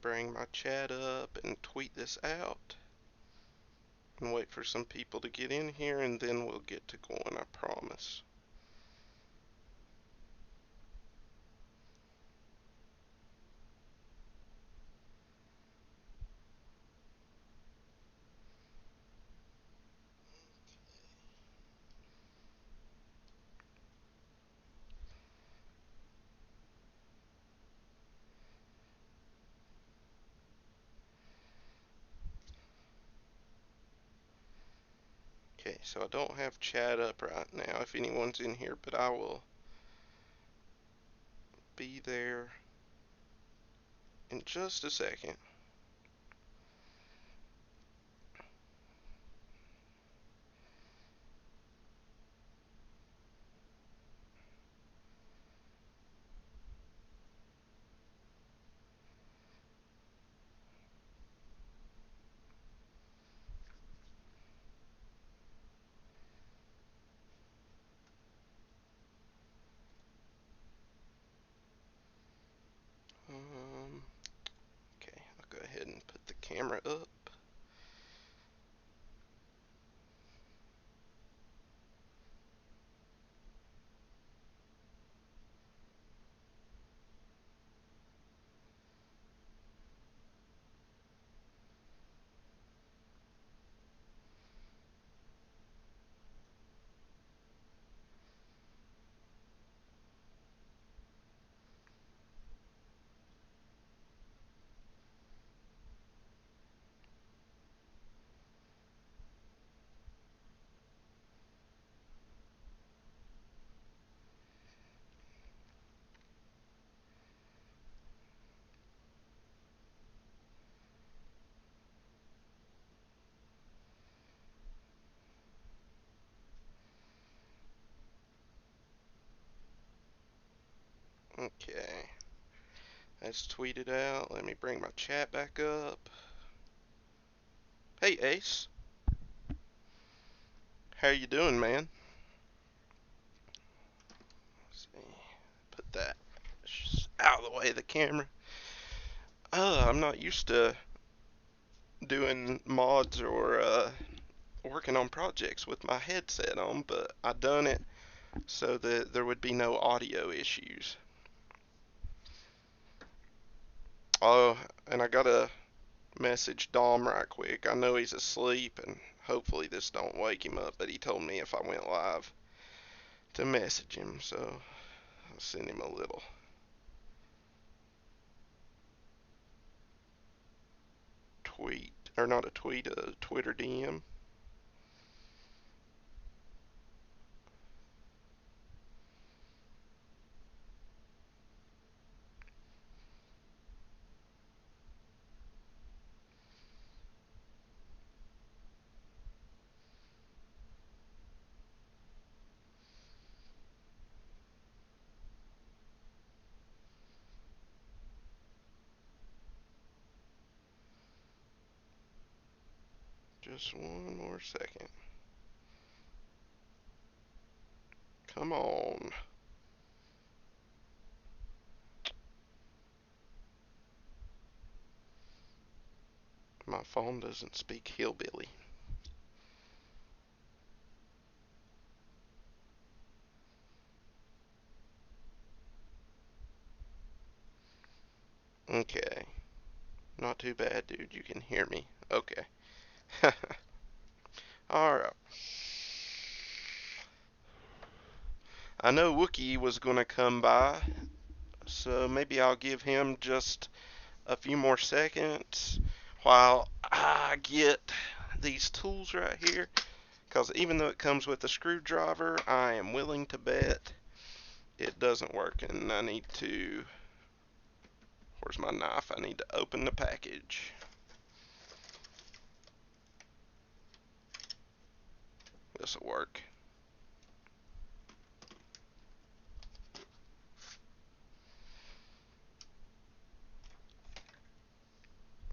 bring my chat up and tweet this out and wait for some people to get in here, and then we'll get to going, I promise. Okay, so I don't have chat up right now if anyone's in here, but I will be there in just a second. Okay, I'll go ahead and put the camera up. Okay, that's tweeted out. Let me bring my chat back up. Hey Ace, how you doing, man? Let's see, put that out of the way of the camera. I'm not used to doing mods or working on projects with my headset on, but I done it so that there would be no audio issues. Oh, and I gotta message Dom right quick. I know he's asleep, and hopefully this don't wake him up, but he told me if I went live to message him, so I'll send him a little tweet, or not a tweet, a Twitter DM. Just one more second. Come on. My phone doesn't speak hillbilly. Okay. Not too bad, dude. You can hear me. Okay. Alright. I know Wookie was gonna come by, so maybe I'll give him just a few more seconds while I get these tools right here. Because even though it comes with a screwdriver, I am willing to bet it doesn't work, and I need to, where's my knife? I need to open the package. This'll work.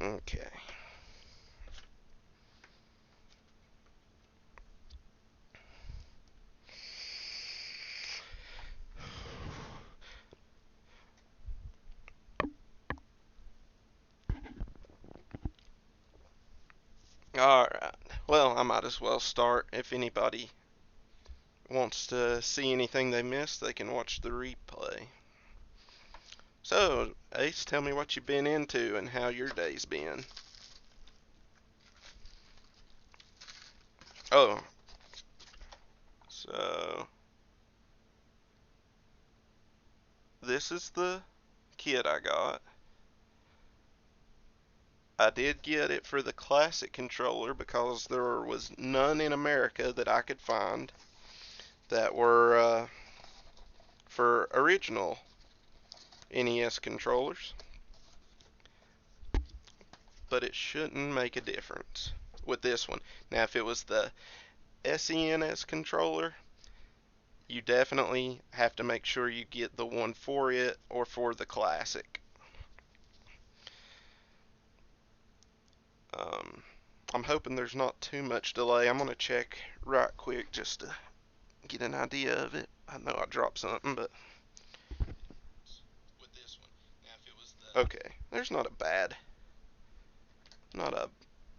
Okay. Alright, well, I might as well start. If anybody wants to see anything they missed, they can watch the replay. So, Ace, tell me what you've been into and how your day's been. Oh, so this is the kit I got. I did get it for the classic controller because there was none in America that I could find that were for original NES controllers. But it shouldn't make a difference with this one. Now, if it was the SNES controller, you definitely have to make sure you get the one for it or for the classic. Um, I'm hoping there's not too much delay. I'm going to check right quick just to get an idea of it. I know I dropped something, but with this one, now if it was the okay, there's not a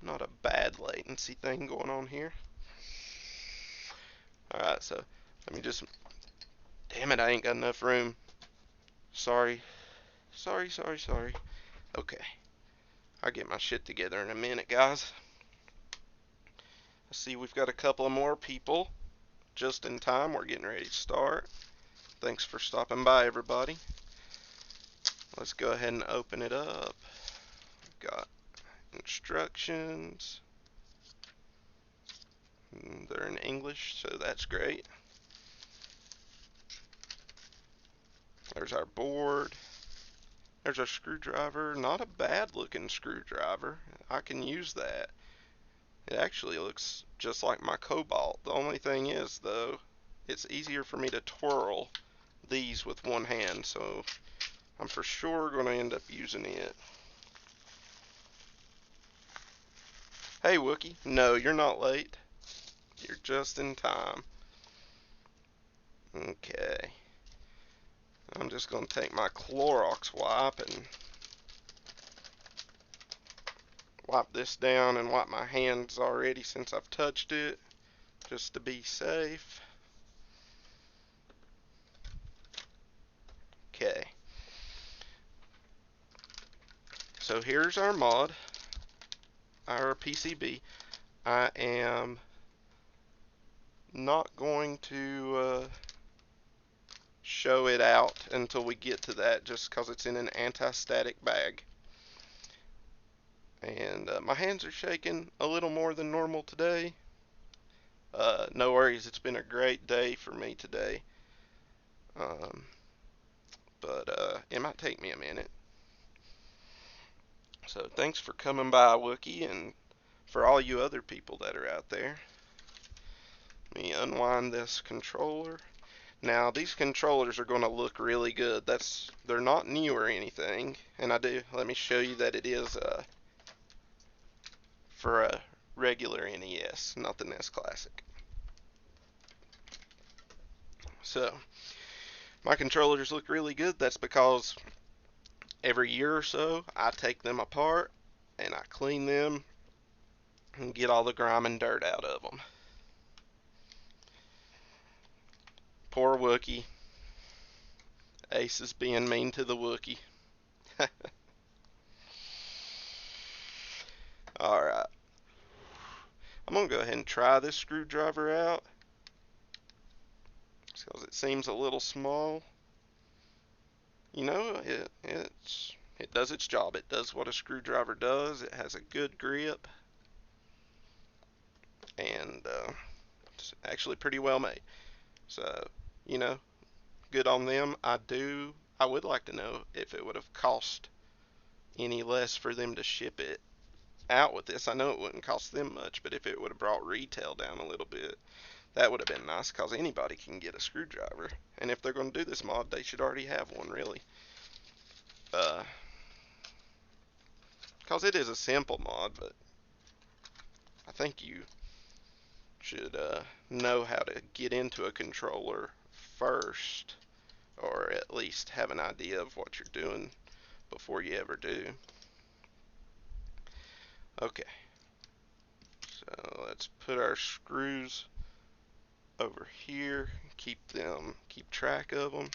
not a bad latency thing going on here. All right, so let me just. Damn it, I ain't got enough room. Sorry, sorry. Okay, I'll get my shit together in a minute, guys. I see we've got a couple of more people just in time. We're getting ready to start. Thanks for stopping by, everybody. Let's go ahead and open it up. We've got instructions. They're in English, so that's great. There's our board. There's our screwdriver. Not a bad looking screwdriver. I can use that. It actually looks just like my Cobalt. The only thing is, though, it's easier for me to twirl these with one hand, so I'm for sure going to end up using it. Hey, Wookie. No, you're not late. You're just in time. Okay. I'm just going to take my Clorox wipe and wipe this down and wipe my hands already since I've touched it, just to be safe. Okay. So here's our mod, our PCB. I am not going to show it out until we get to that, just because it's in an anti-static bag. And my hands are shaking a little more than normal today. No worries, it's been a great day for me today. But it might take me a minute. So thanks for coming by, Wookie, and for all you other people that are out there. Let me unwind this controller. Now these controllers are going to look really good. They're not new or anything, and let me show you that it is for a regular NES, not the NES Classic. So my controllers look really good. That's because every year or so I take them apart and I clean them and get all the grime and dirt out of them. Poor Wookie. Ace is being mean to the Wookie. Alright. I'm going to go ahead and try this screwdriver out, because it seems a little small. You know, it does its job. It does what a screwdriver does. It has a good grip, and it's actually pretty well made. So, you know, good on them. I would like to know if it would have cost any less for them to ship it out with this. I know it wouldn't cost them much, but if it would have brought retail down a little bit, that would have been nice, because anybody can get a screwdriver. And if they're going to do this mod, they should already have one, really. Because it is a simple mod, but I think you should know how to get into a controller first, or at least have an idea of what you're doing before you ever do. Okay. Let's put our screws over here, keep track of them.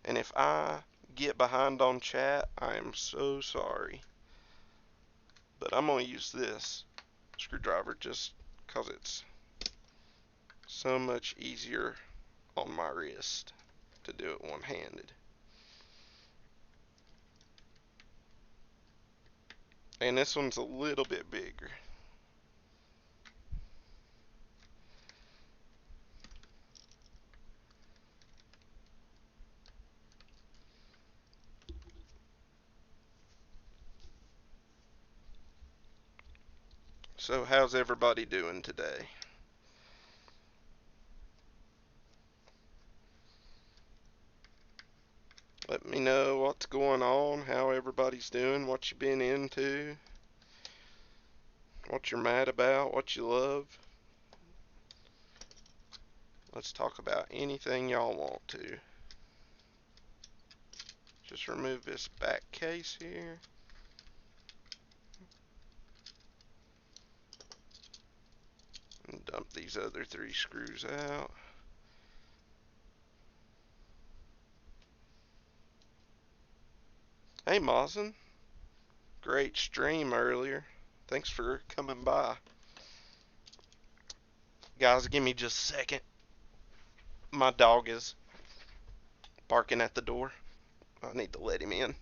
And if I get behind on chat, I am so sorry. But I'm going to use this screwdriver just because it's so much easier on my wrist to do it one-handed. And this one's a little bit bigger. So how's everybody doing today? Let me know what's going on, how everybody's doing, what you been into, what you're mad about, what you love. Let's talk about anything y'all want to. Just remove this back case here. And dump these other 3 screws out. Hey Mawson, great stream earlier. Thanks for coming by. Guys, give me just a second. My dog is barking at the door. I need to let him in.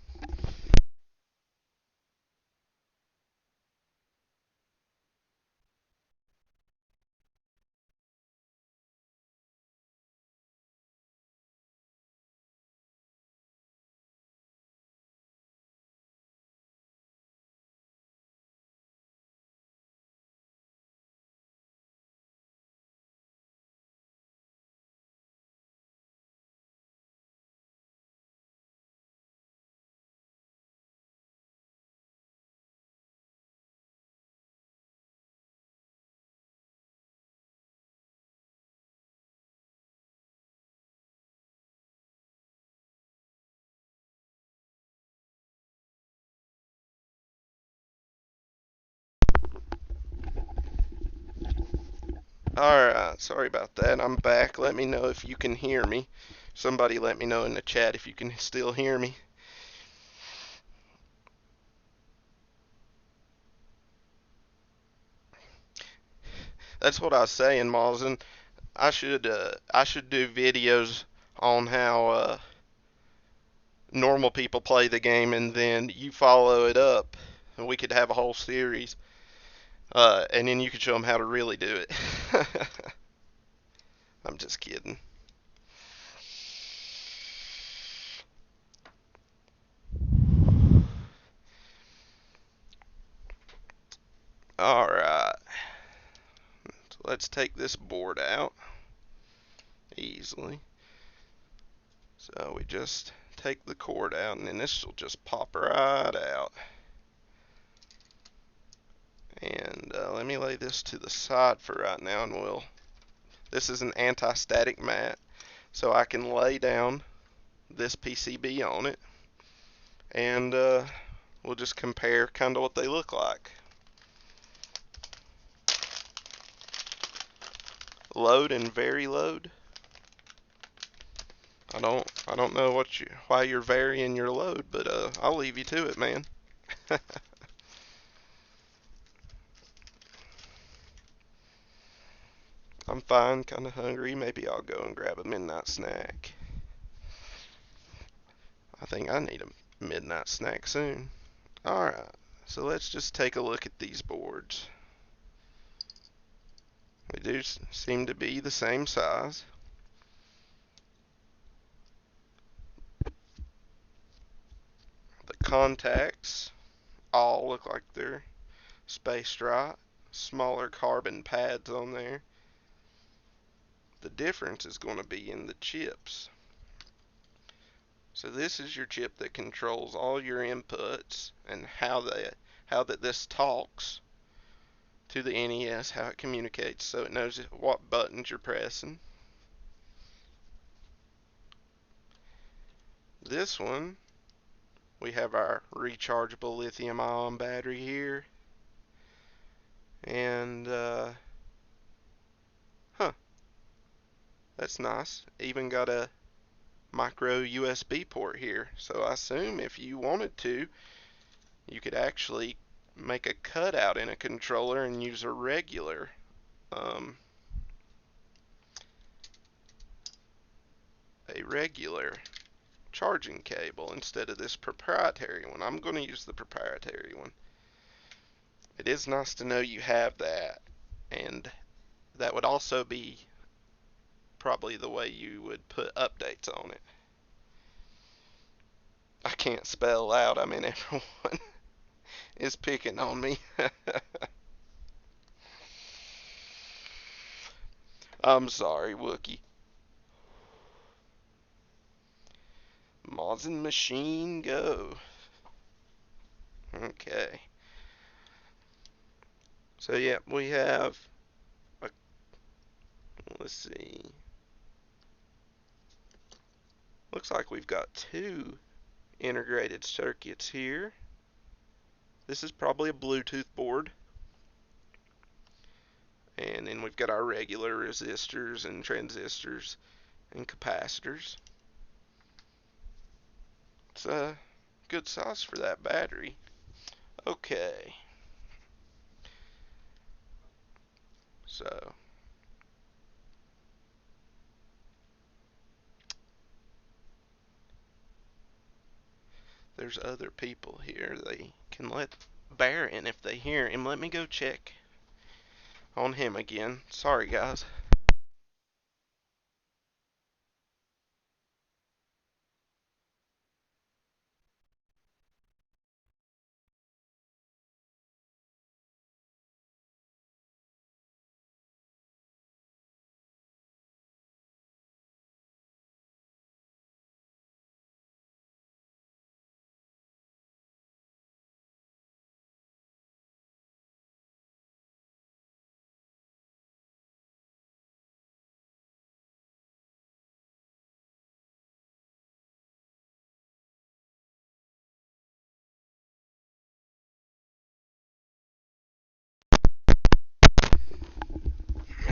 Alright, sorry about that. I'm back. Let me know if you can hear me. Somebody let me know in the chat if you can still hear me. That's what I was saying, Mawson. I should do videos on how normal people play the game, and then you follow it up, and we could have a whole series, and then you could show them how to really do it. I'm just kidding. Alright, so let's take this board out easily. So we just take the cord out, and then this will just pop right out. And let me lay this to the side for right now, and this is an anti-static mat, so I can lay down this PCB on it, and we'll just compare kind of what they look like. Load and vary load. I don't know why you're varying your load, but I'll leave you to it, man. I'm fine, kind of hungry. Maybe I'll go and grab a midnight snack. I think I need a midnight snack soon. Alright, so let's just take a look at these boards. They do seem to be the same size. The contacts all look like they're spaced right. Smaller carbon pads on there. The difference is going to be in the chips. So this is your chip that controls all your inputs and how that this talks to the NES, how it communicates, so it knows what buttons you're pressing. This one, we have our rechargeable lithium-ion battery here, And, huh, that's nice. Even got a micro USB port here. So I assume if you wanted to, you could actually make a cutout in a controller and use um, a regular charging cable instead of this proprietary one. I'm going to use the proprietary one. It is nice to know you have that, and that would also be probably the way you would put updates on it. I can't spell out. I mean, everyone is picking on me. I'm sorry, Wookie. Mods and Machine, go. Okay. So, yeah, we have, a, let's see. Looks like we've got two integrated circuits here. This is probably a Bluetooth board. And then we've got our regular resistors and transistors and capacitors. It's a good size for that battery. Okay. So, there's other people here. They can let Bear in if they hear him. Let me go check on him again. Sorry, guys.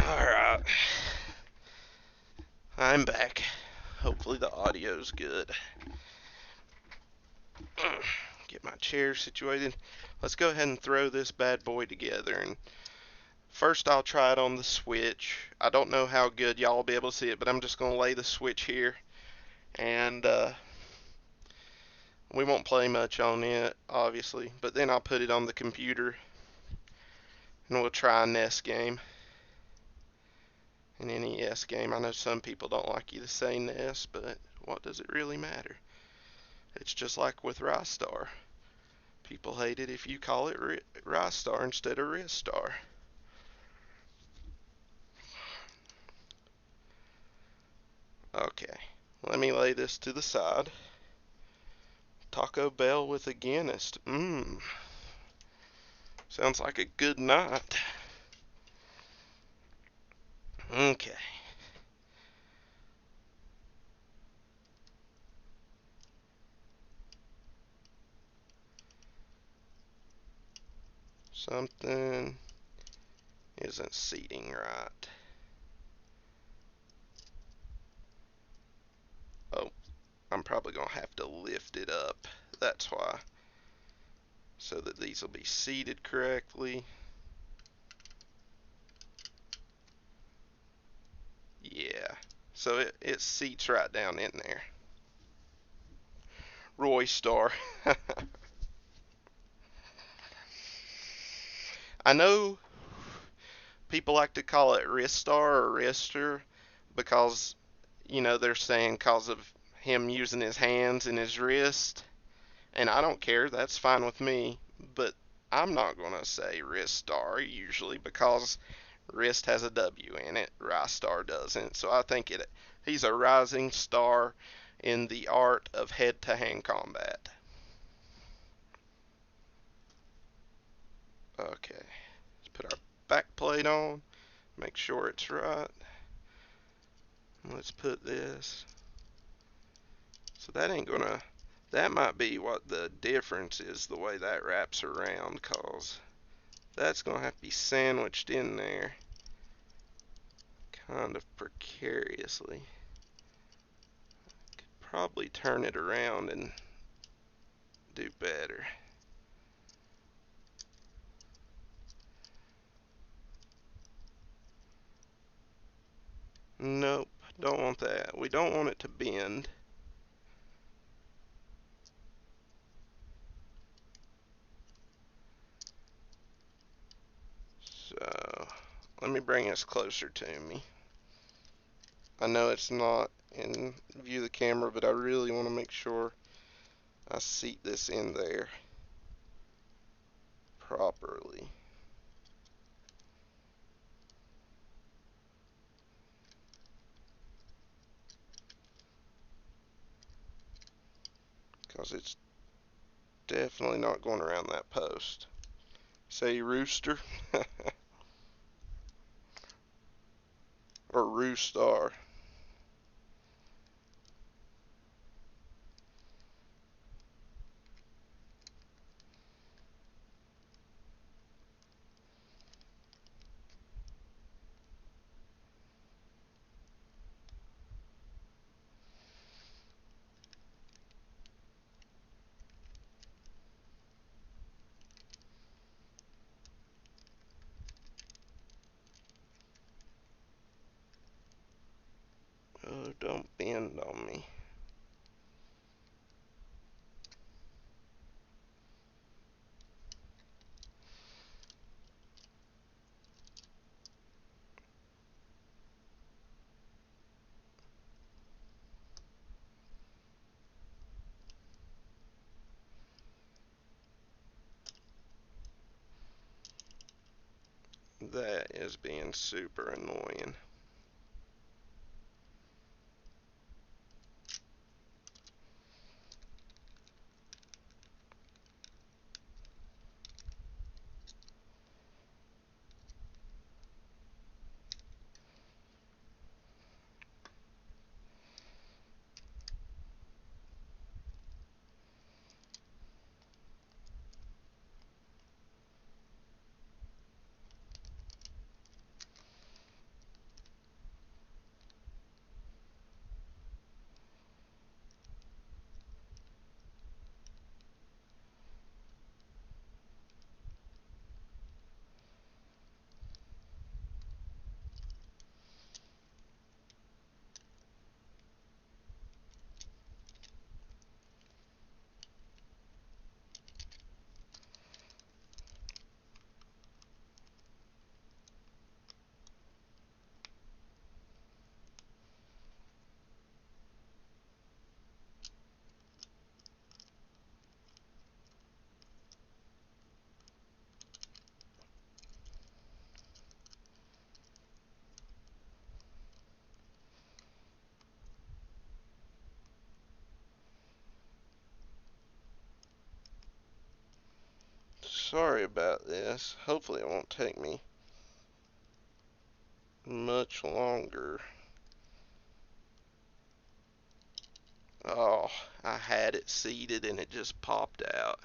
Alright. I'm back. Hopefully the audio's good. Get my chair situated. Let's go ahead and throw this bad boy together. And first I'll try it on the Switch. I don't know how good y'all will be able to see it, but I'm just going to lay the Switch here. And we won't play much on it, obviously. But then I'll put it on the computer. And we'll try a NES game. An NES game. I know some people don't like you to say NES, but what does it really matter? It's just like with Ristar. People hate it if you call it Ristar instead of Ristar. Okay, let me lay this to the side. Taco Bell with a Guinness. Sounds like a good night. Okay. Something isn't seating right. Oh, I'm probably going to have to lift it up. That's why. So that these will be seated correctly. Yeah. So it seats right down in there. Roy Star. I know people like to call it Ristar or Rister because, they're saying because of him using his hands and his wrist. And I don't care, that's fine with me. But I'm not going to say Ristar usually because wrist has a W in it. Ristar doesn't. So I think he's a rising star in the art of head-to-hand combat. Okay, let's put our back plate on. Make sure it's right. Let's put this. So that might be what the difference is, the way that wraps around, cause That's going to have to be sandwiched in there kind of precariously. Could probably turn it around and do better. Nope, don't want that. We don't want it to bend. So, let me bring this closer to me. I know it's not in view of the camera, but I really want to make sure I seat this in there properly. Because it's definitely not going around that post. Say rooster. Or roostar. Oh, don't bend on me. That is being super annoying. Sorry about this. Hopefully it won't take me much longer. Oh, I had it seated and it just popped out.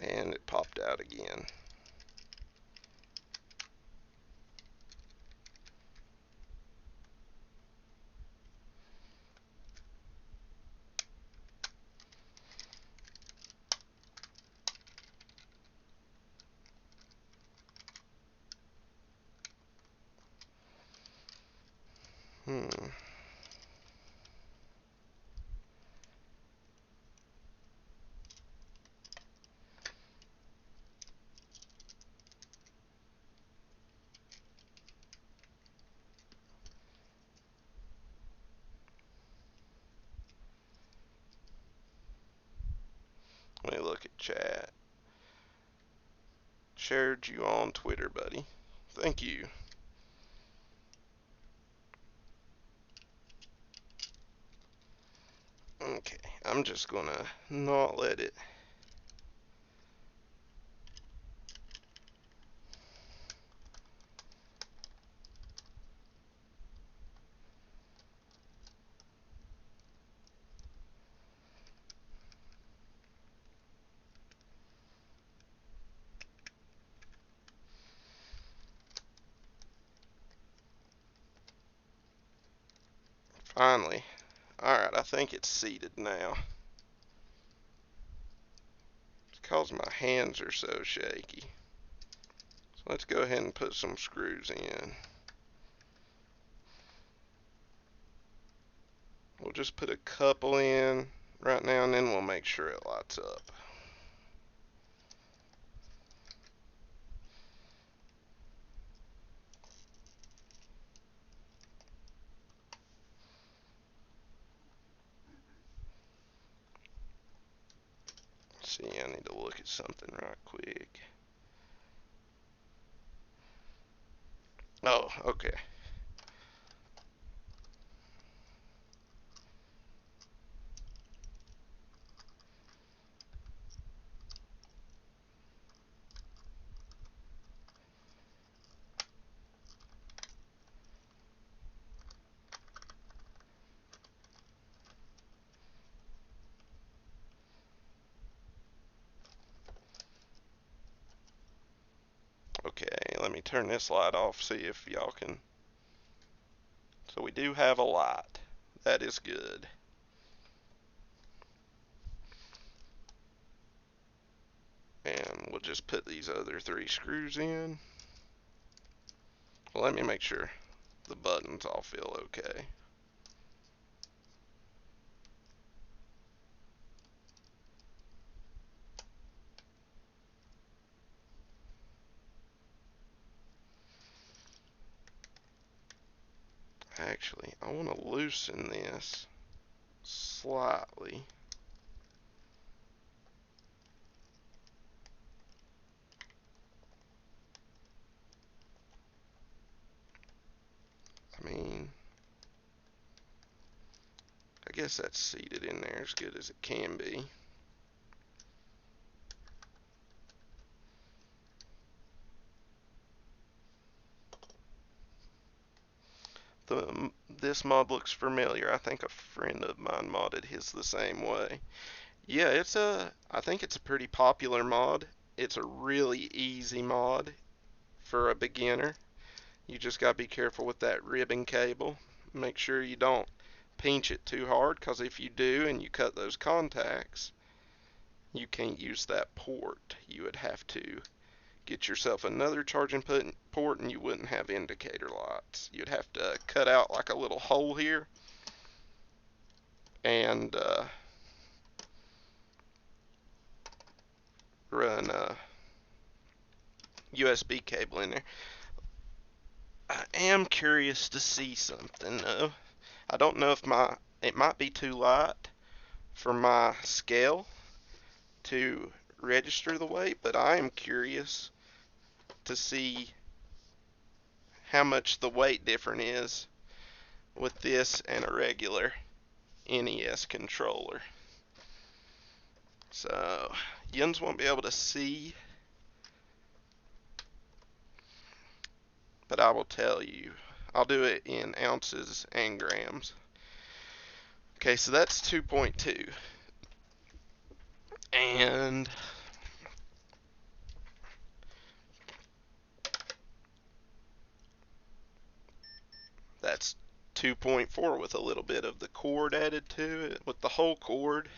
And it popped out again. Hmm. Let me look at chat. Shared you on Twitter, buddy. Thank you. Okay, I'm just gonna not let it. Finally. Alright, I think it's seated now. It's because my hands are so shaky. So let's go ahead and put some screws in. We'll just put a couple in right now and then we'll make sure it lights up. See, I need to look at something right quick. Oh, okay. Okay, let me turn this light off, see if y'all can. So we do have a light. That is good. And we'll just put these other 3 screws in. Well, let me make sure the buttons all feel okay. Actually, I want to loosen this slightly. I mean, I guess that's seated in there as good as it can be. This mod looks familiar. I think a friend of mine modded his the same way. Yeah, I think it's a pretty popular mod. It's a really easy mod for a beginner. You just gotta be careful with that ribbon cable. Make sure you don't pinch it too hard, because if you do and you cut those contacts, you can't use that port. You would have to get yourself another charging port and you wouldn't have indicator lights. You'd have to cut out like a little hole here and run a USB cable in there. I am curious to see something though. I don't know if it might be too light for my scale to register the weight, but I am curious to see how much the weight difference is with this and a regular NES controller. So, Yins won't be able to see, but I will tell you. I'll do it in ounces and grams. Okay, so that's 2.2. And that's 2.4 with a little bit of the cord added to it. With the whole cord,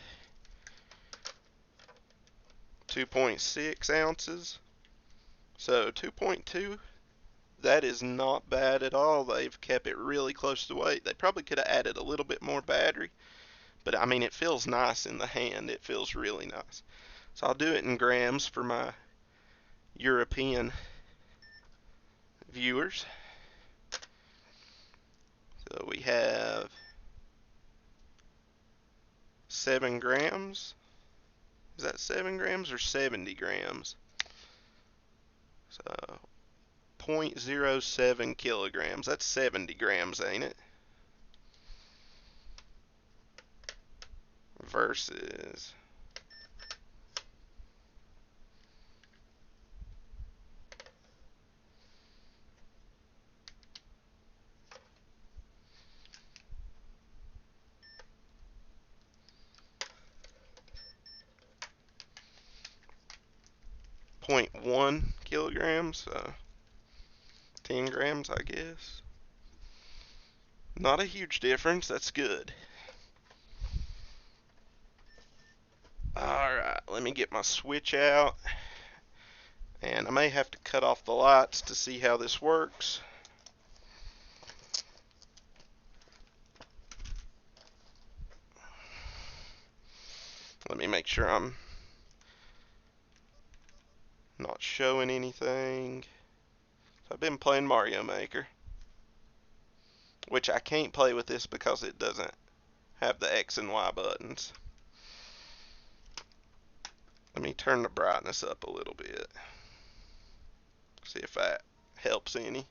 2.6 ounces. So 2.2, that is not bad at all. They've kept it really close to weight. They probably could have added a little bit more battery, but I mean, it feels nice in the hand. It feels really nice. So I'll do it in grams for my European viewers. So we have 7 grams. Is that 7 grams or 70 grams? So 0.07 kilograms. That's 70 grams, ain't it? versus 0.1 kilograms, so 10 grams, I guess. Not a huge difference, that's good. Alright, let me get my switch out. And I may have to cut off the lights to see how this works. Let me make sure I'm not showing anything. So I've been playing Mario Maker, which I can't play with this because it doesn't have the X and Y buttons. Let me turn the brightness up a little bit. See if that helps any.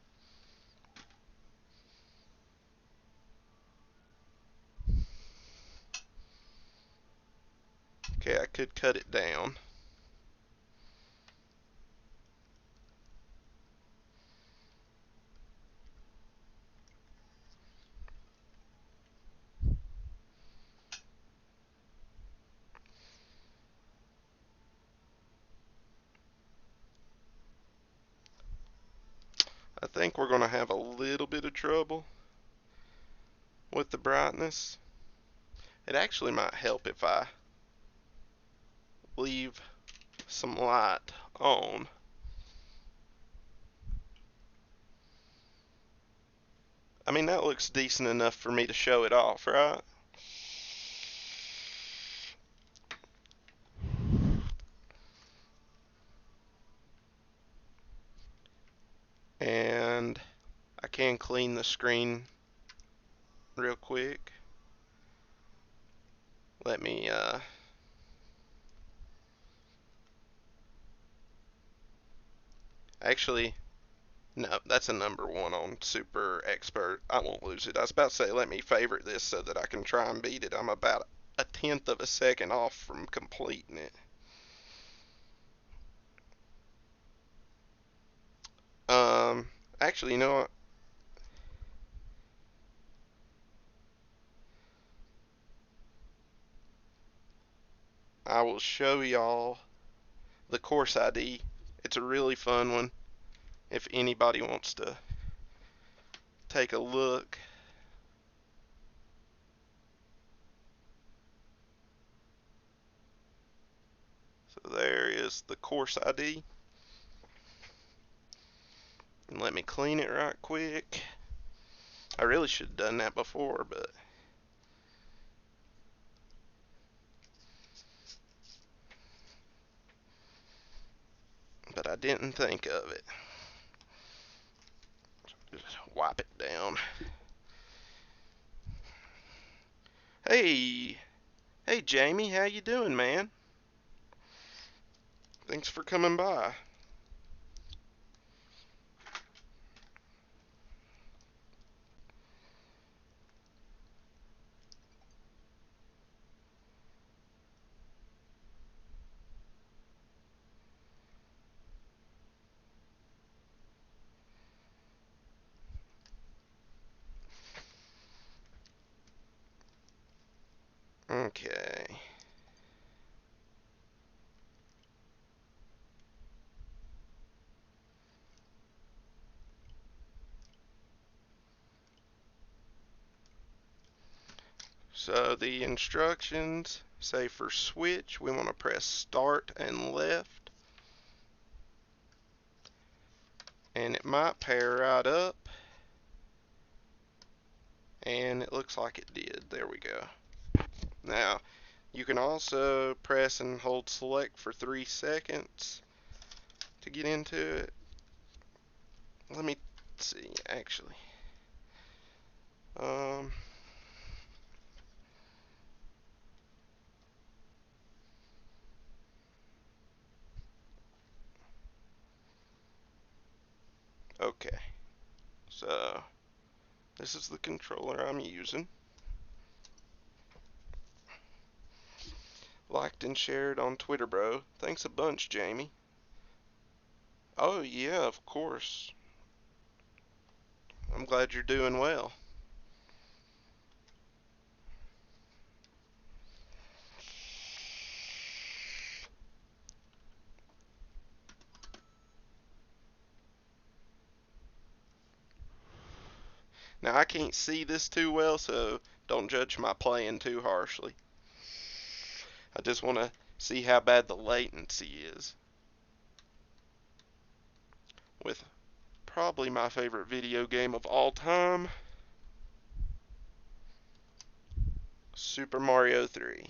Okay, I could cut it down. I think we're going to have a little bit of trouble with the brightness. It actually might help if I leave some light on. I mean, that looks decent enough for me to show it off, right? And I can clean the screen real quick. Let me, actually, no, that's a number 1 on Super Expert. I won't lose it. I was about to say, let me favorite this so that I can try and beat it. I'm about a tenth of a second off from completing it. Actually, you know what? I will show y'all the course ID. It's a really fun one if anybody wants to take a look. So there is the course ID. And let me clean it right quick. I really should have done that before, but I didn't think of it. Just wipe it down. Hey, hey Jamie, how you doing, man? Thanks for coming by. Okay. So the instructions say for switch, we want to press start and left. And it might pair right up. And it looks like it did. There we go. Now, you can also press and hold select for 3 seconds to get into it. Let me see, actually. Okay, so this is the controller I'm using. Liked and shared on Twitter, bro. Thanks a bunch, Jamie. Oh, yeah, of course. I'm glad you're doing well. Now, I can't see this too well, so don't judge my playing too harshly. I just want to see how bad the latency is with probably my favorite video game of all time, Super Mario 3.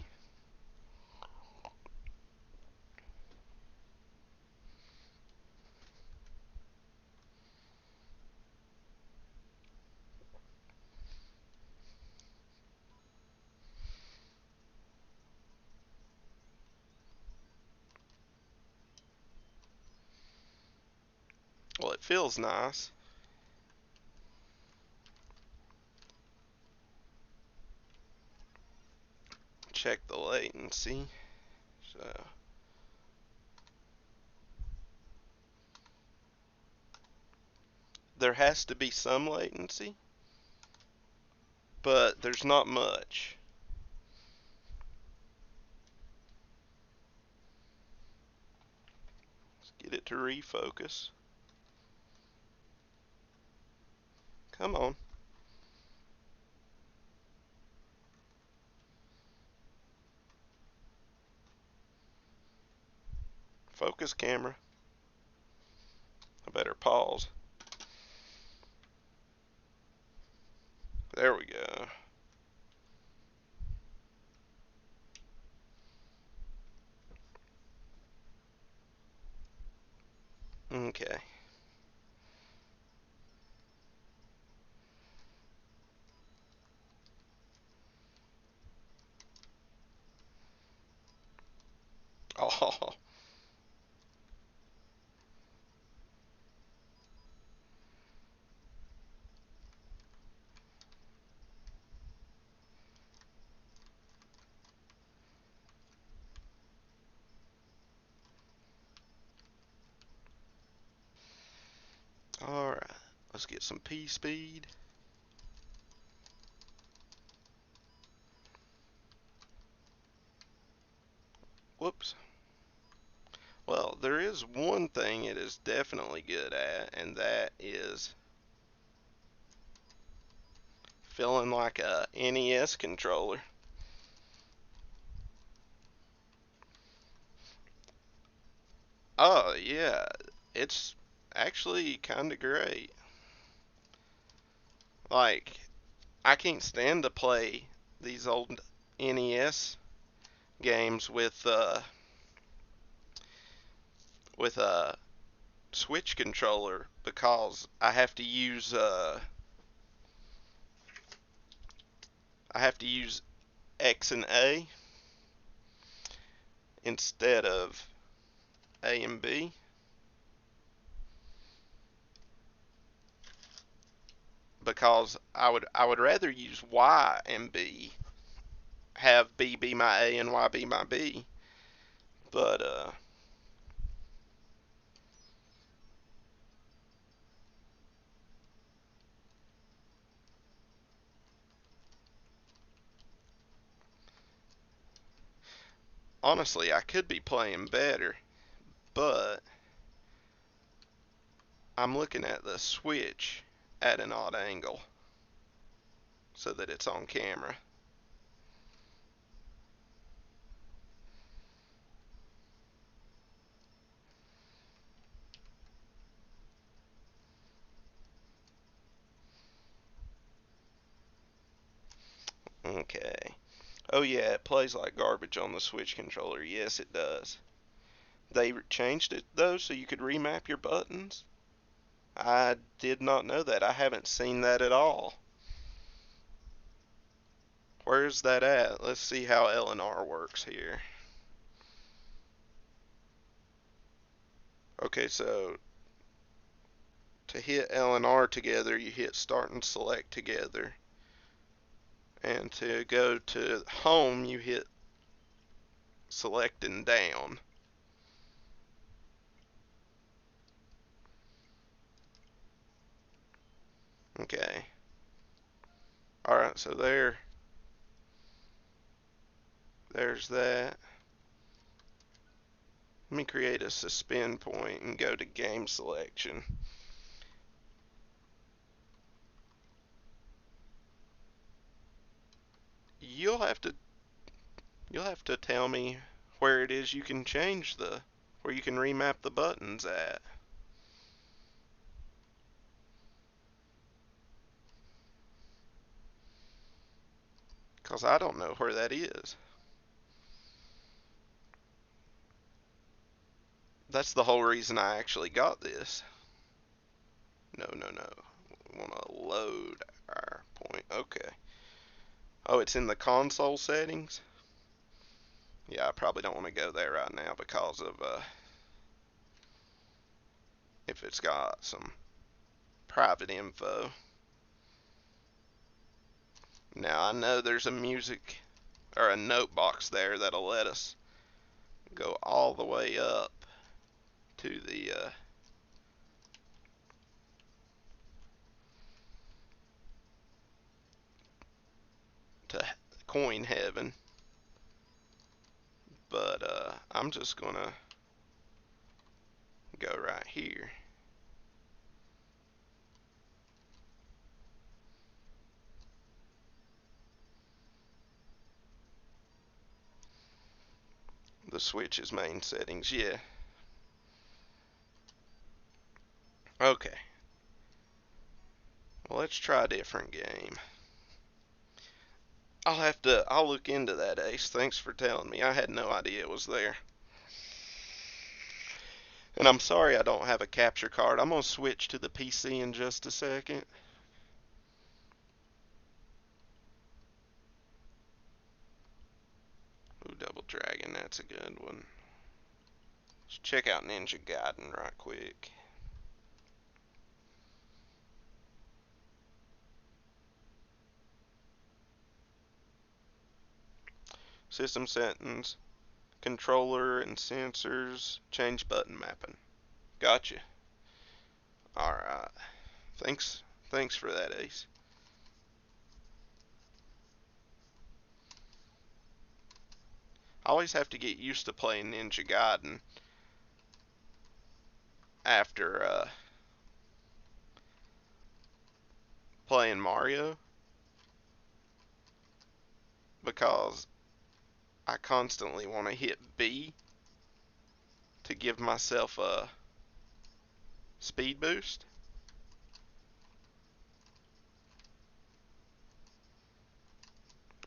Well, it feels nice. Check the latency. So, there has to be some latency, but there's not much. Let's get it to refocus. Come on. Focus camera. I better pause. There we go. Okay. Oh, alright. Let's get some P speed. Whoops. Well, there is one thing it is definitely good at, and that is feeling like a NES controller. Oh, yeah. It's actually kind of great. Like, I can't stand to play these old NES games with a Switch controller because I have to use X and A instead of A and B. Because I would rather use Y and B, have B be my A and Y be my B. But honestly, I could be playing better, but I'm looking at the Switch at an odd angle so that it's on camera. Okay. Oh yeah, it plays like garbage on the Switch controller. Yes, it does. They changed it though so you could remap your buttons. I did not know that. I haven't seen that at all. Where's that at? Let's see how L and R works here. Okay, so to hit L and R together, you hit start and select together. And to go to home, you hit selecting down. Okay. Alright, so there's that. Let me create a suspend point and go to game selection. You'll have to tell me where it is you can change where you can remap the buttons at. Cause I don't know where that is. That's the whole reason I actually got this. No, no, no. We want to load our point. Okay. Oh, it's in the console settings? Yeah, I probably don't want to go there right now because of if it's got some private info. Now, I know there's a music or a note box there that'll let us go all the way up to the to coin heaven, but I'm just gonna go right here. The Switch's main settings, yeah. Okay. Well, let's try a different game. I'll look into that, Ace. Thanks for telling me. I had no idea it was there. And I'm sorry I don't have a capture card. I'm gonna switch to the PC in just a second. Ooh, Double Dragon, that's a good one. Let's check out Ninja Gaiden right quick. System settings, controller and sensors, change button mapping. Gotcha. Alright. Thanks for that, Ace. I always have to get used to playing Ninja Gaiden after playing Mario because I constantly want to hit B to give myself a speed boost.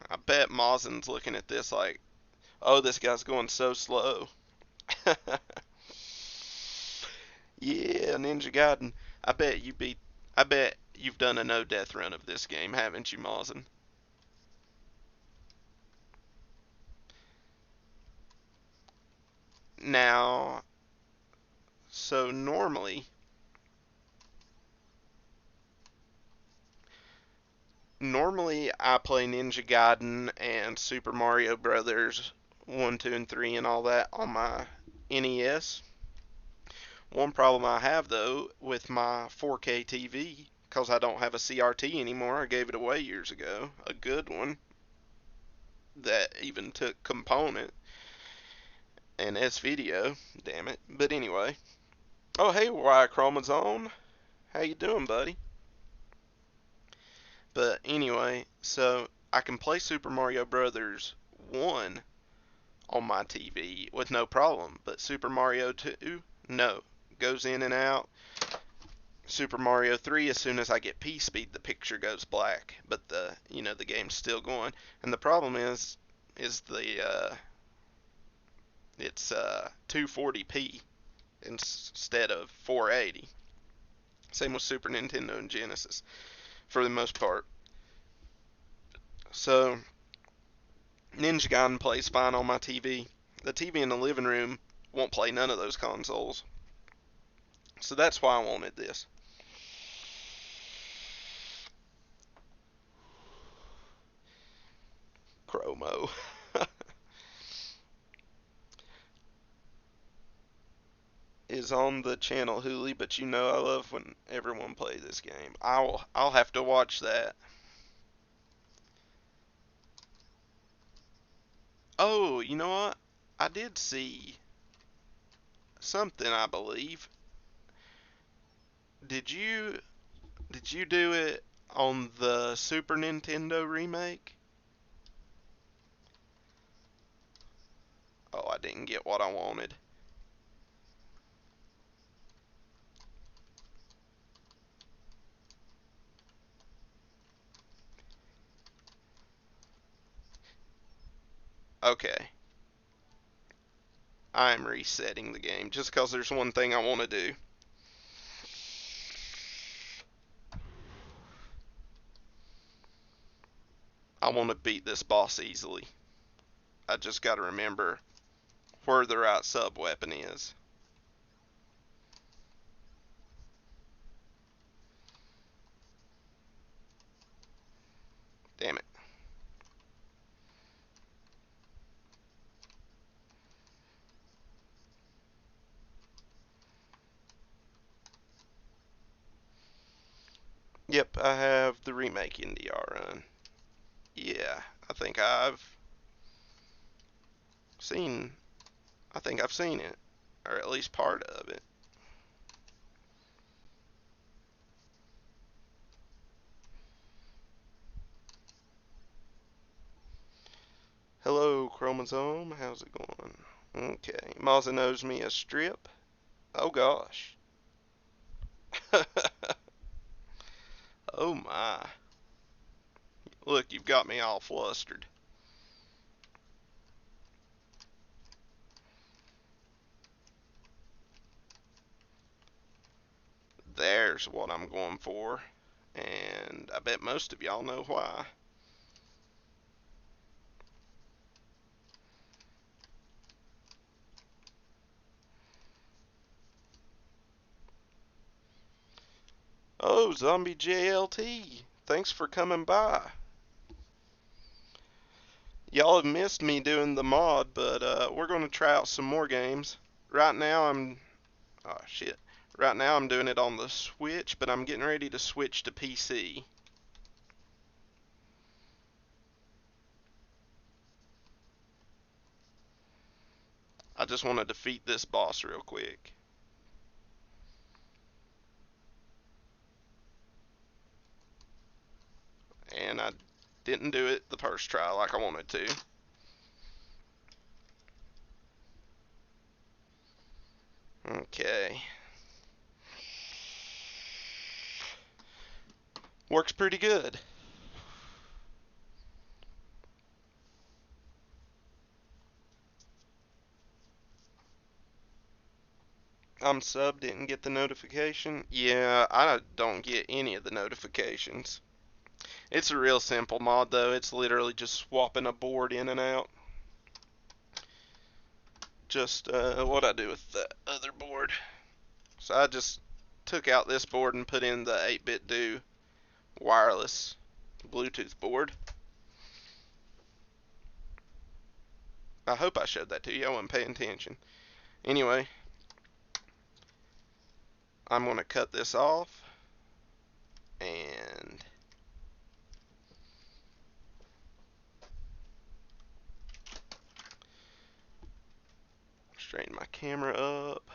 I bet Mazen's looking at this like, oh, this guy's going so slow. Yeah, Ninja Gaiden. I bet you've done a no death run of this game, haven't you, Mazen? Now, so normally I play Ninja Gaiden and Super Mario Brothers 1, 2, and 3 and all that on my NES. One problem I have though with my 4K TV, because I don't have a CRT anymore, I gave it away years ago, a good one that even took component and S video, damn it. But anyway, oh hey, Y Chromosome, how you doing, buddy? But anyway, so I can play Super Mario Brothers 1 on my TV with no problem, but Super Mario 2, no. Goes in and out. Super Mario 3, as soon as I get P speed, the picture goes black, but the game's still going. And the problem is it's 240p instead of 480. Same with Super Nintendo and Genesis for the most part. So Ninja Gaiden plays fine on my TV. The TV in the living room won't play none of those consoles. So that's why I wanted this. Chromo. is on the channel Huli, but you know I love when everyone plays this game. I'll have to watch that. Oh, you know what? I did see something, I believe. Did you did you do it on the Super Nintendo remake? Oh, I didn't get what I wanted. Okay. I'm resetting the game just because there's one thing I want to do. I want to beat this boss easily. I just got to remember where the right sub weapon is. Damn it. Yep, I have the remake NDR run. Yeah, I think seen I've seen it, or at least part of it. Hello, Chromosome. How's it going? Okay, Mazza knows me as Strip. Oh gosh. Oh my. Look, you've got me all flustered. There's what I'm going for. And I bet most of y'all know why. Oh, Zombie JLT. Thanks for coming by. Y'all have missed me doing the mod, but we're going to try out some more games. Right now I'm... Oh, shit. Right now I'm doing it on the Switch, but I'm getting ready to switch to PC. I just want to defeat this boss real quick. And I didn't do it the first try like I wanted to. Okay. Works pretty good. I'm sub, didn't get the notification. Yeah, I don't get any of the notifications. It's a real simple mod though. It's literally just swapping a board in and out. Just what I do with the other board. So I just took out this board and put in the 8Bitdo wireless Bluetooth board. I hope I showed that to you. I wasn't paying attention. Anyway, I'm going to cut this off and straighten my camera up.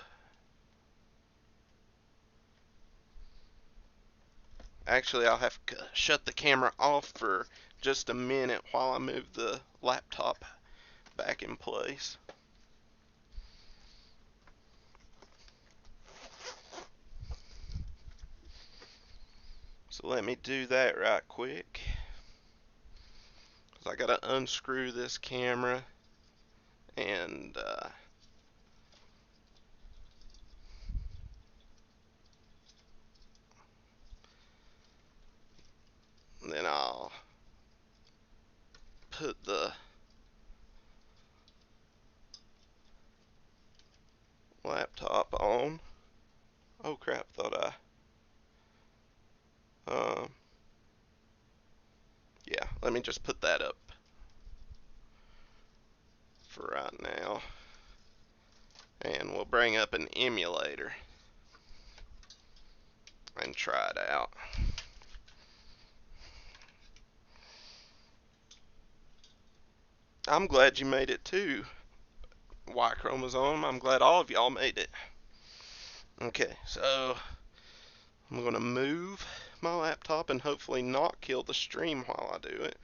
Actually, I'll have to shut the camera off for just a minute while I move the laptop back in place. So let me do that right quick. Because I got to unscrew this camera and then I'll put the laptop on. Oh crap, thought um, yeah, let me just put that up for right now. And we'll bring up an emulator and try it out. I'm glad you made it too, Y Chromosome. I'm glad all of y'all made it. Okay, so I'm going to move my laptop and hopefully not kill the stream while I do it.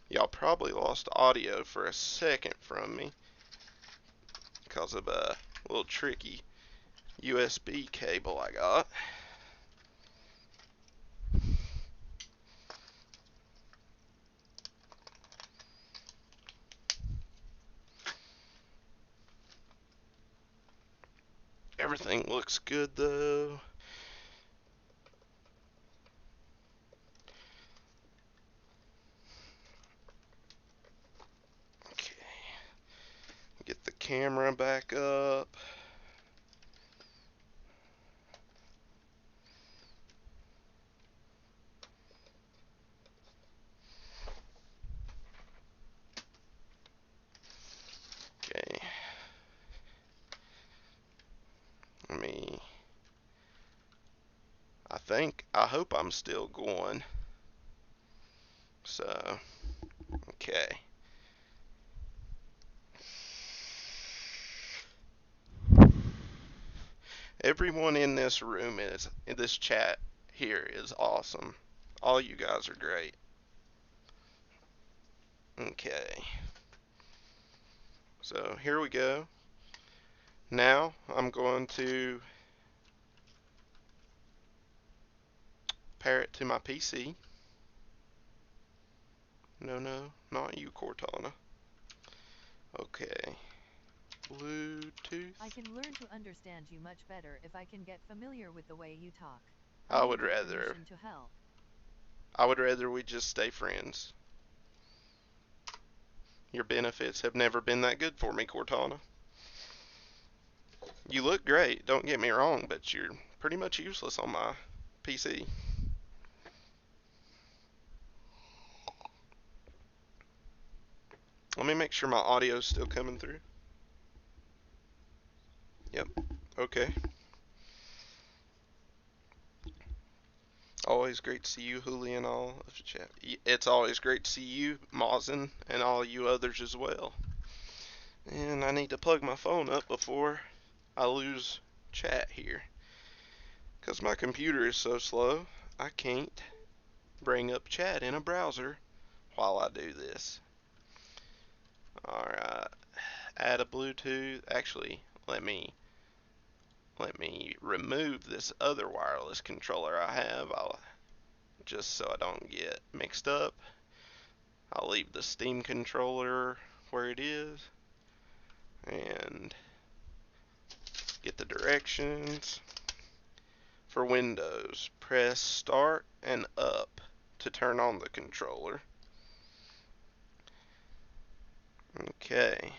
Y'all probably lost audio for a second from me because of a little tricky USB cable I got. Everything looks good though. Okay, get the camera back up. Okay, let me, I hope I'm still going. So, okay. Everyone in this room in this chat here is awesome. All you guys are great. Okay. So here we go. Now I'm going to pair it to my PC. No, not you, Cortana. Okay. Bluetooth. I can learn to understand you much better if I can get familiar with the way you talk. I I would need your rather permission to help. I would rather we just stay friends. Your benefits have never been that good for me, Cortana. You look great, don't get me wrong, but you're pretty much useless on my PC. Let me make sure my audio's still coming through. Yep. Okay. Always great to see you, Huli, and all of the chat. It's always great to see you, Mazin, and all you others as well. And I need to plug my phone up before I lose chat here. Because my computer is so slow, I can't bring up chat in a browser while I do this. Alright, add a Bluetooth. Actually, let me remove this other wireless controller I have. Just so I don't get mixed up. I'll leave the Steam controller where it is and get the directions. For Windows, press start and up to turn on the controller. Okay.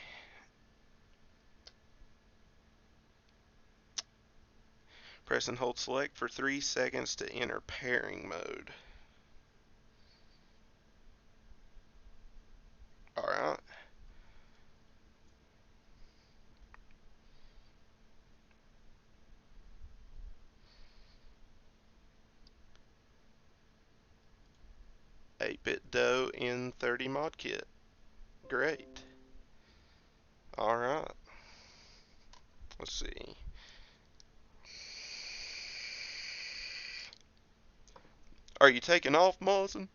Press and hold select for 3 seconds to enter pairing mode. Alright. $8Bitdo in 30 mod kit. Great. Alright. Let's see. Are you taking off, Mawson?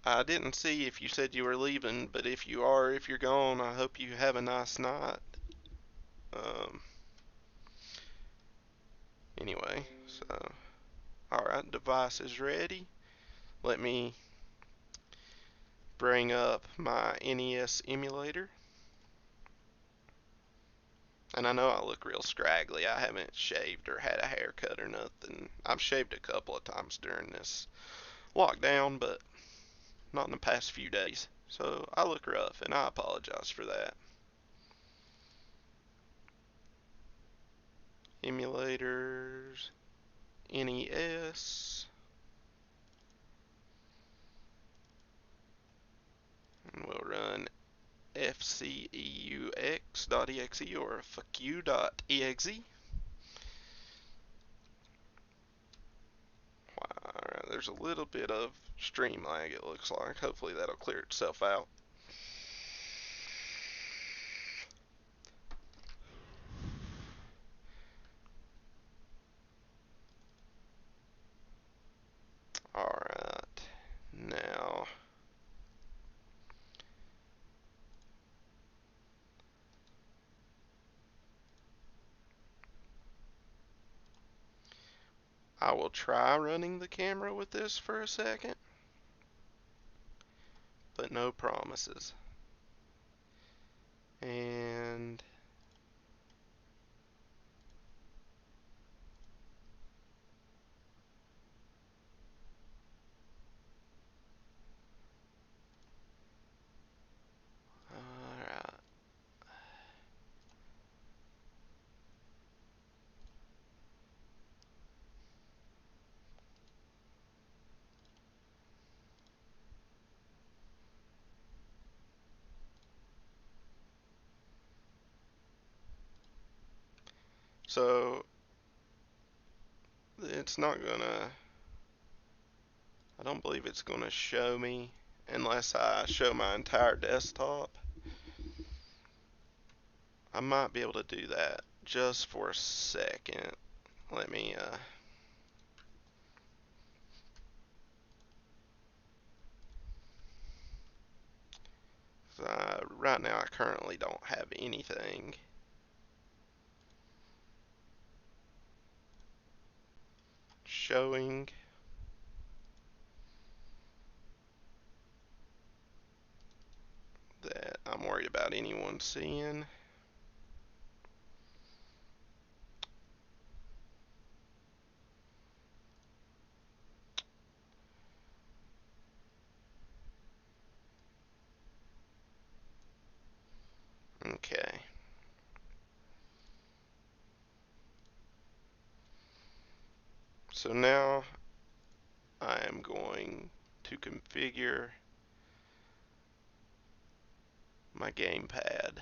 I didn't see if you said you were leaving, but if you are, if you're gone, I hope you have a nice night. Um, anyway, so, alright, device is ready. Let me bring up my NES emulator. And I know I look real scraggly. I haven't shaved or had a haircut or nothing. I've shaved a couple of times during this lockdown, but not in the past few days. So I look rough, and I apologize for that. Emulators, NES. And we'll run fceux.exe or fuckyou.exe. Alright, there's a little bit of stream lag, it looks like. Hopefully that'll clear itself out. Alright, now I will try running the camera with this for a second, but no promises. And alright, so it's not gonna, I don't believe it's gonna show me unless I show my entire desktop. I might be able to do that just for a second. Let me, right now I currently don't have anything showing that I'm worried about anyone seeing. Okay. So now I am going to configure my gamepad,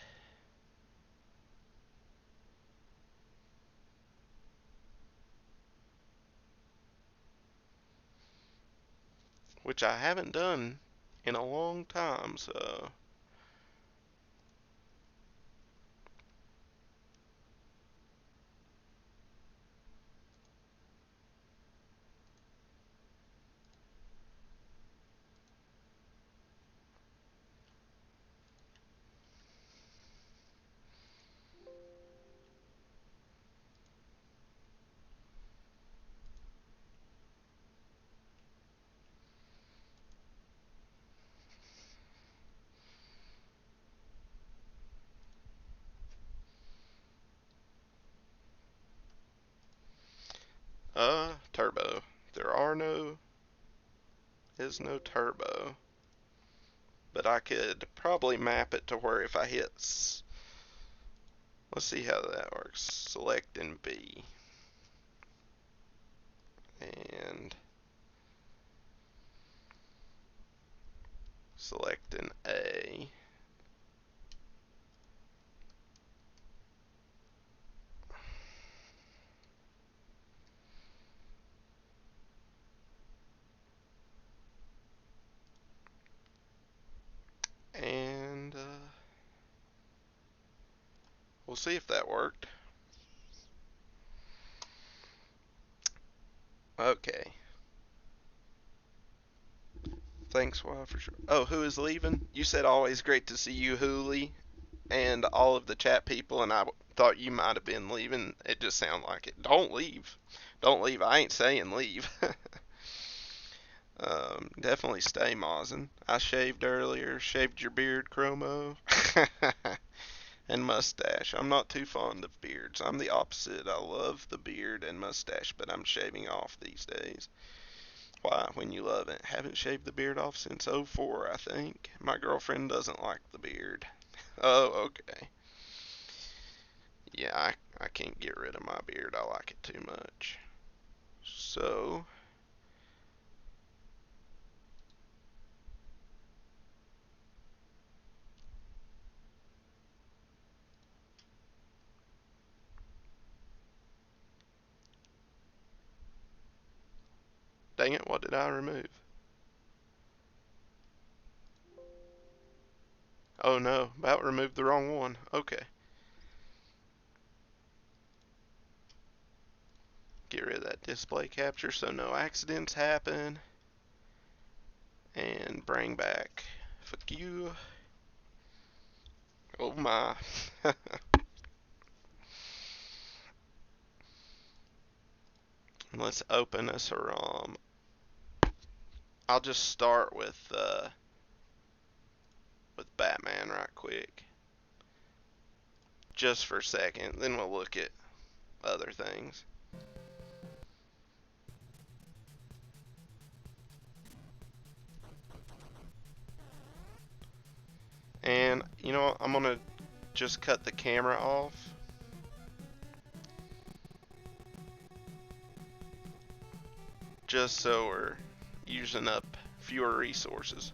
which I haven't done in a long time, so turbo. There are no is no turbo, but I could probably map it to where if I hit let's see how that works. Select and B and select an A. And we'll see if that worked. Okay. Thanks, Wild, for sure. Oh, who is leaving? You said always great to see you, Hooli, and all of the chat people, and I thought you might have been leaving. It just sounded like it. Don't leave. Don't leave. I ain't saying leave. Definitely stay, Mazin. I shaved earlier. Shaved your beard, Chromo. And mustache. I'm not too fond of beards. I'm the opposite. I love the beard and mustache, but I'm shaving off these days. Why, when you love it? Haven't shaved the beard off since '04, I think. My girlfriend doesn't like the beard. Oh, okay. Yeah, I can't get rid of my beard. I like it too much. So dang it, what did I remove? Oh no, about removed the wrong one. Okay. Get rid of that display capture so no accidents happen. And bring back fuck you. Oh my. Let's open us a ROM. I'll just start with Batman right quick. Just for a second, then we'll look at other things. And you know what? I'm gonna just cut the camera off. Just so we're using up fewer resources.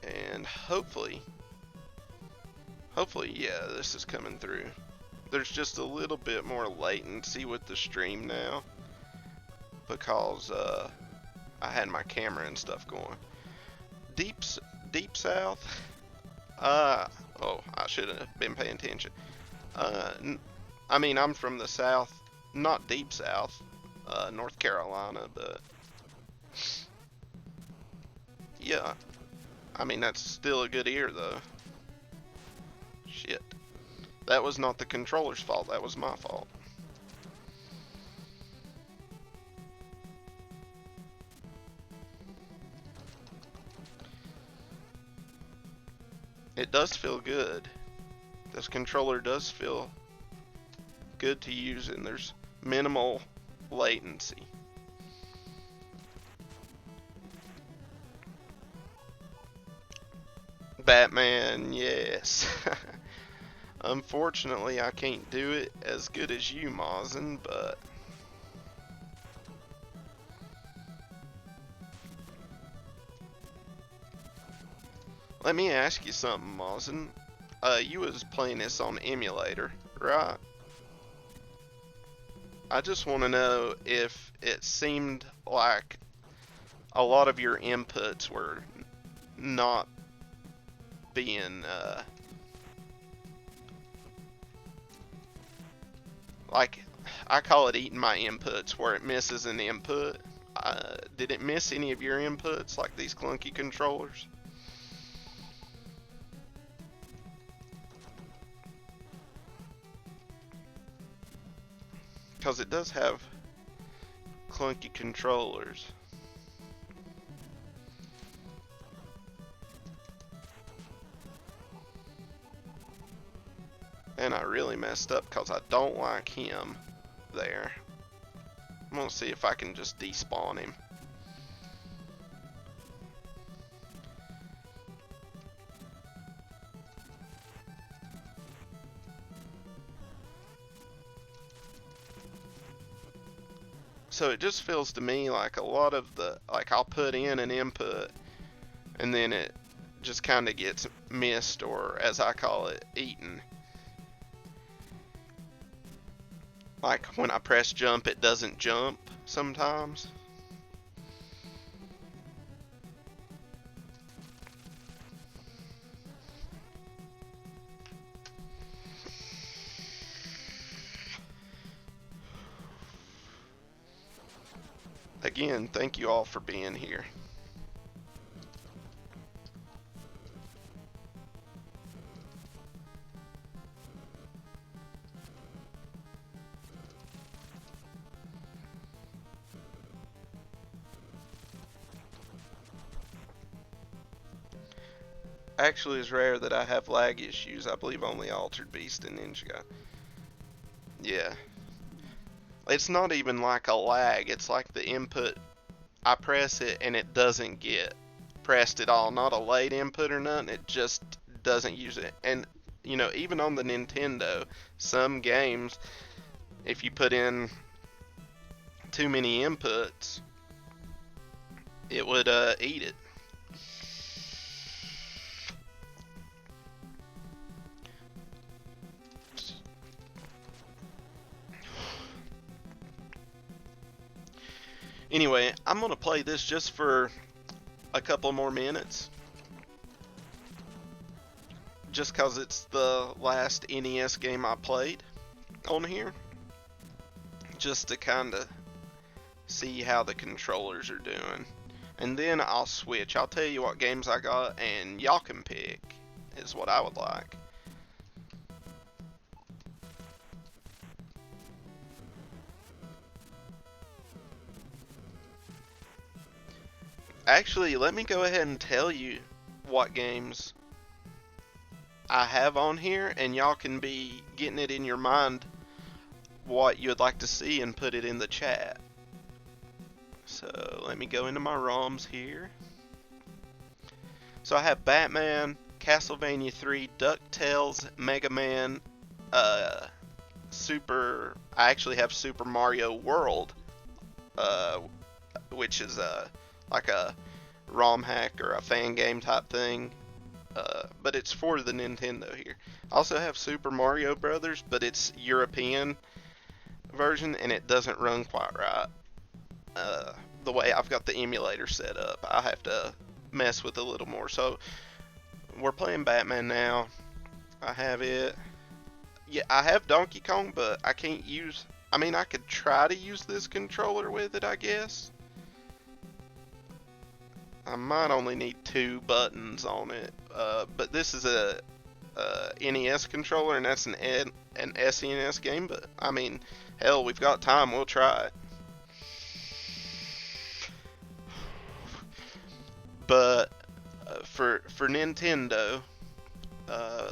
And hopefully, yeah, this is coming through. There's just a little bit more latency with the stream now because I had my camera and stuff going. Deep South. Oh, I should have been paying attention. I mean, I'm from the South, not Deep South, North Carolina, but yeah. I mean, that's still a good ear though. Shit. That was not the controller's fault, that was my fault. It does feel good. This controller does feel good to use, and there's minimal latency. Batman, yes. Unfortunately, I can't do it as good as you, Mazin, but let me ask you something, Mazin. You was playing this on emulator, right? I just want to know if it seemed like a lot of your inputs were not being, like, I call it eating my inputs, where it misses an input. Did it miss any of your inputs, like these clunky controllers? Because it does have clunky controllers. And I really messed up because I don't like him there. I'm gonna see if I can just despawn him. So it just feels to me like a lot of the, like I'll put in an input and then it just kind of gets missed, or as I call it, eaten. Like when I press jump, it doesn't jump sometimes. Again, thank you all for being here. Actually, it's rare that I have lag issues. I believe only Altered Beast and Ninja got. Yeah. It's not even like a lag. It's like the input. I press it and it doesn't get pressed at all. Not a late input or nothing. It just doesn't use it. And, you know, even on the Nintendo, some games, if you put in too many inputs, it would eat it. Anyway, I'm going to play this just for a couple more minutes. Just because it's the last NES game I played on here. Just to kind of see how the controllers are doing. And then I'll switch. I'll tell you what games I got and y'all can pick is what I would like. Actually, let me go ahead and tell you what games I have on here, and y'all can be getting it in your mind what you'd like to see and put it in the chat. So let me go into my ROMs here. So I have Batman, Castlevania 3, DuckTales, Mega Man, I actually have Super Mario World, uh, which is like a ROM hack or a fan game type thing. But it's for the Nintendo here. I also have Super Mario Brothers, but it's European version and it doesn't run quite right. The way I've got the emulator set up, I have to mess with a little more. So we're playing Batman now. I have it. Yeah, I have Donkey Kong, but I can't use. I mean, I could try to use this controller with it, I guess. I might only need 2 buttons on it, but this is a NES controller, and that's an SNES game. But I mean, hell, we've got time. We'll try it. But for Nintendo,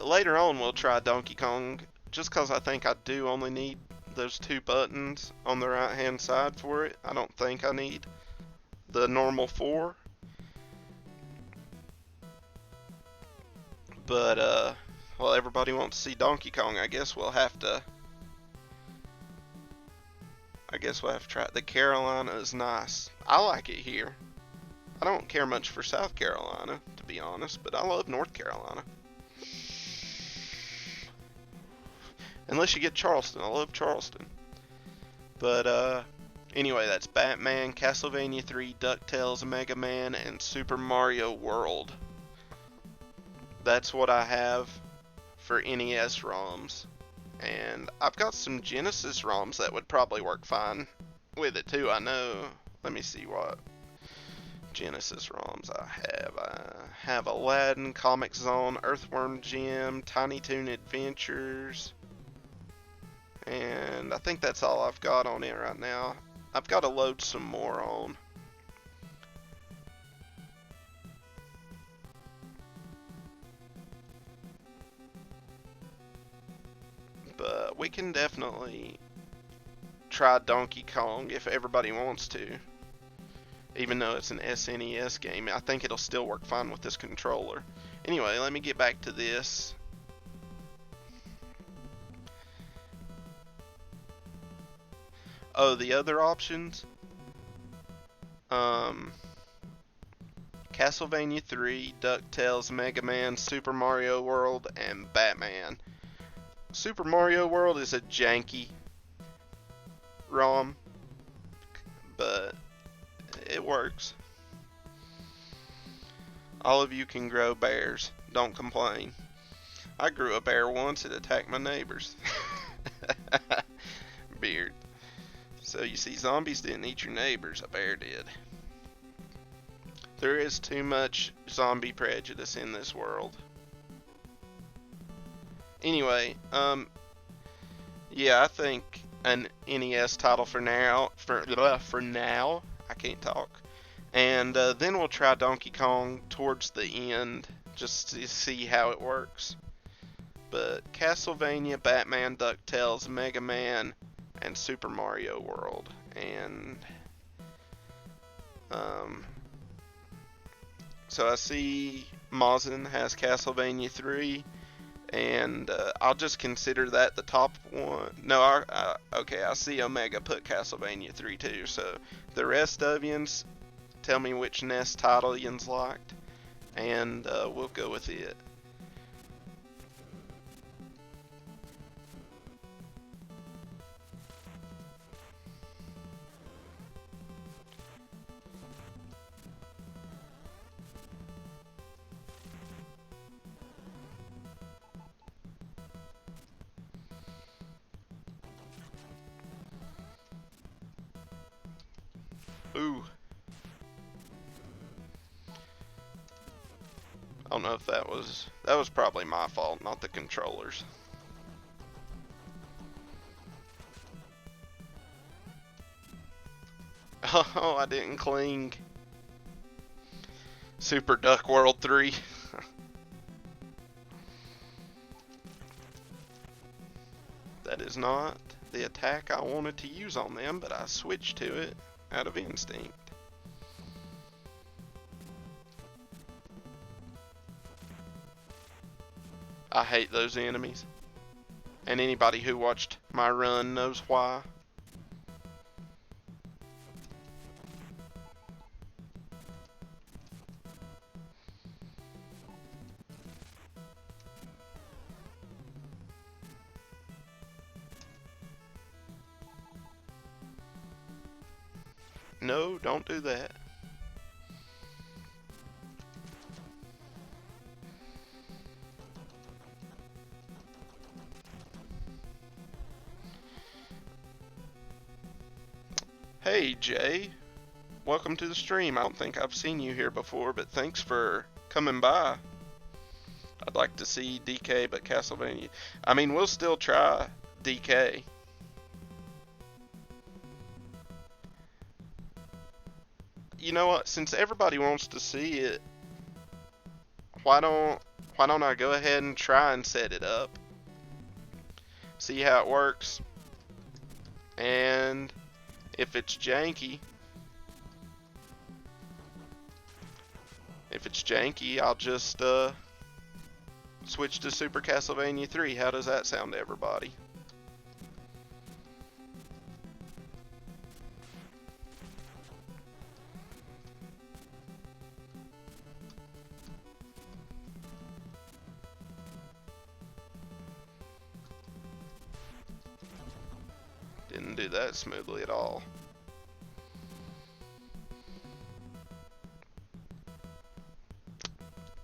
later on we'll try Donkey Kong, just because I think I do only need those 2 buttons on the right hand side for it. I don't think I need the normal 4. But well, everybody wants to see Donkey Kong. I guess we'll have to try it. The Carolina is nice. I like it here. I don't care much for South Carolina, to be honest, but I love North Carolina. Unless you get Charleston. I love Charleston. But anyway, that's Batman, Castlevania 3, DuckTales, Mega Man, and Super Mario World. That's what I have for NES ROMs. And I've got some Genesis ROMs that would probably work fine with it too, I know. Let me see what Genesis ROMs I have. I have Aladdin, Comic Zone, Earthworm Jim, Tiny Toon Adventures, and I think that's all I've got on it right now. I've got to load some more on. But we can definitely try Donkey Kong if everybody wants to. Even though it's an SNES game, I think it'll still work fine with this controller. Anyway, let me get back to this. Oh, the other options? Castlevania 3, DuckTales, Mega Man, Super Mario World, and Batman. Super Mario World is a janky ROM, but it works. All of you can grow bears. Don't complain. I grew a bear once. It attacked my neighbors. Beard. So you see, zombies didn't eat your neighbors. A bear did. There is too much zombie prejudice in this world. Anyway, yeah, I think an NES title for now. For now, I can't talk. And then we'll try Donkey Kong towards the end, just to see how it works. But Castlevania, Batman, DuckTales, Mega Man, and Super Mario World. And so I see Mazin has Castlevania 3, and I'll just consider that the top one. No, okay, I see Omega put Castlevania 3 too, so the rest of yins, tell me which NES title yins liked, and we'll go with it. Ooh. I don't know if that was probably my fault, not the controllers. Oh, I didn't cling. Super Duck World 3. That is not the attack I wanted to use on them, but I switched to it out of instinct. I hate those enemies. And anybody who watched my run knows why. No, don't do that. Hey, Jay. Welcome to the stream. I don't think I've seen you here before, but thanks for coming by. I'd like to see DK, but Castlevania. I mean, we'll still try DK. You know what? Since everybody wants to see it, why don't I go ahead and try and set it up? See how it works. And if it's janky, I'll just switch to Super Castlevania 3. How does that sound to everybody? Didn't do that smoothly at all.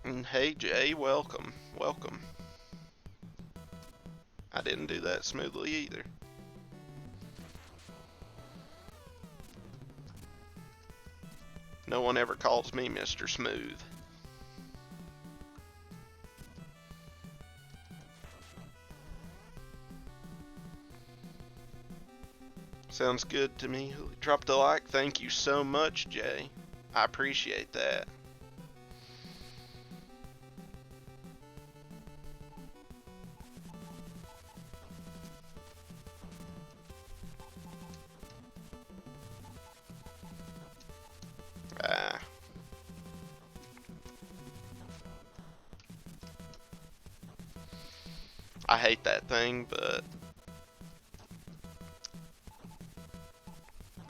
And hey Jay, welcome. Welcome. I didn't do that smoothly either. No one ever calls me Mr. Smooth. Sounds good to me. Drop the like. Thank you so much, Jay. I appreciate that. I hate that thing, but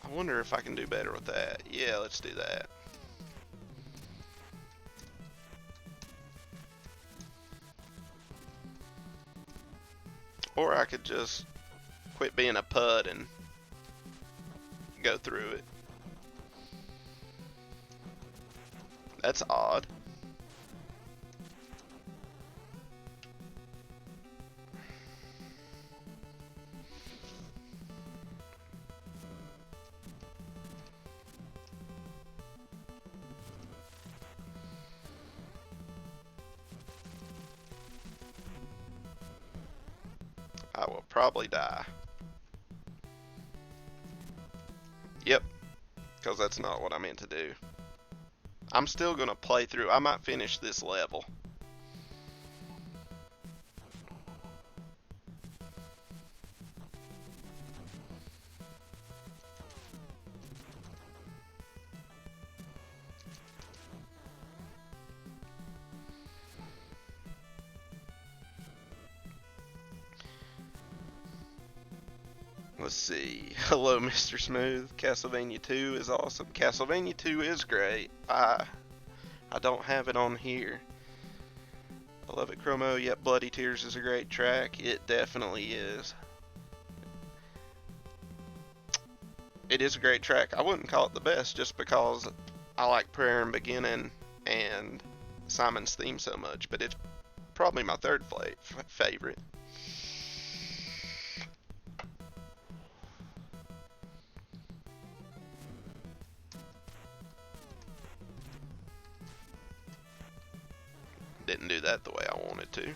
I wonder if I can do better with that. Yeah, let's do that. Or I could just quit being a pud and go through it. That's odd. I will probably die. Yep, because that's not what I meant to do. I'm still going to play through. I might finish this level. Let's see. Hello, Mr. Smooth. Castlevania 2 is awesome. Castlevania 2 is great. I don't have it on here. I love it, Chromo. Yep, Bloody Tears is a great track. It definitely is. It is a great track. I wouldn't call it the best just because I like Prayer and Beginning and Simon's theme so much, but it's probably my third favorite. Didn't do that the way I wanted to.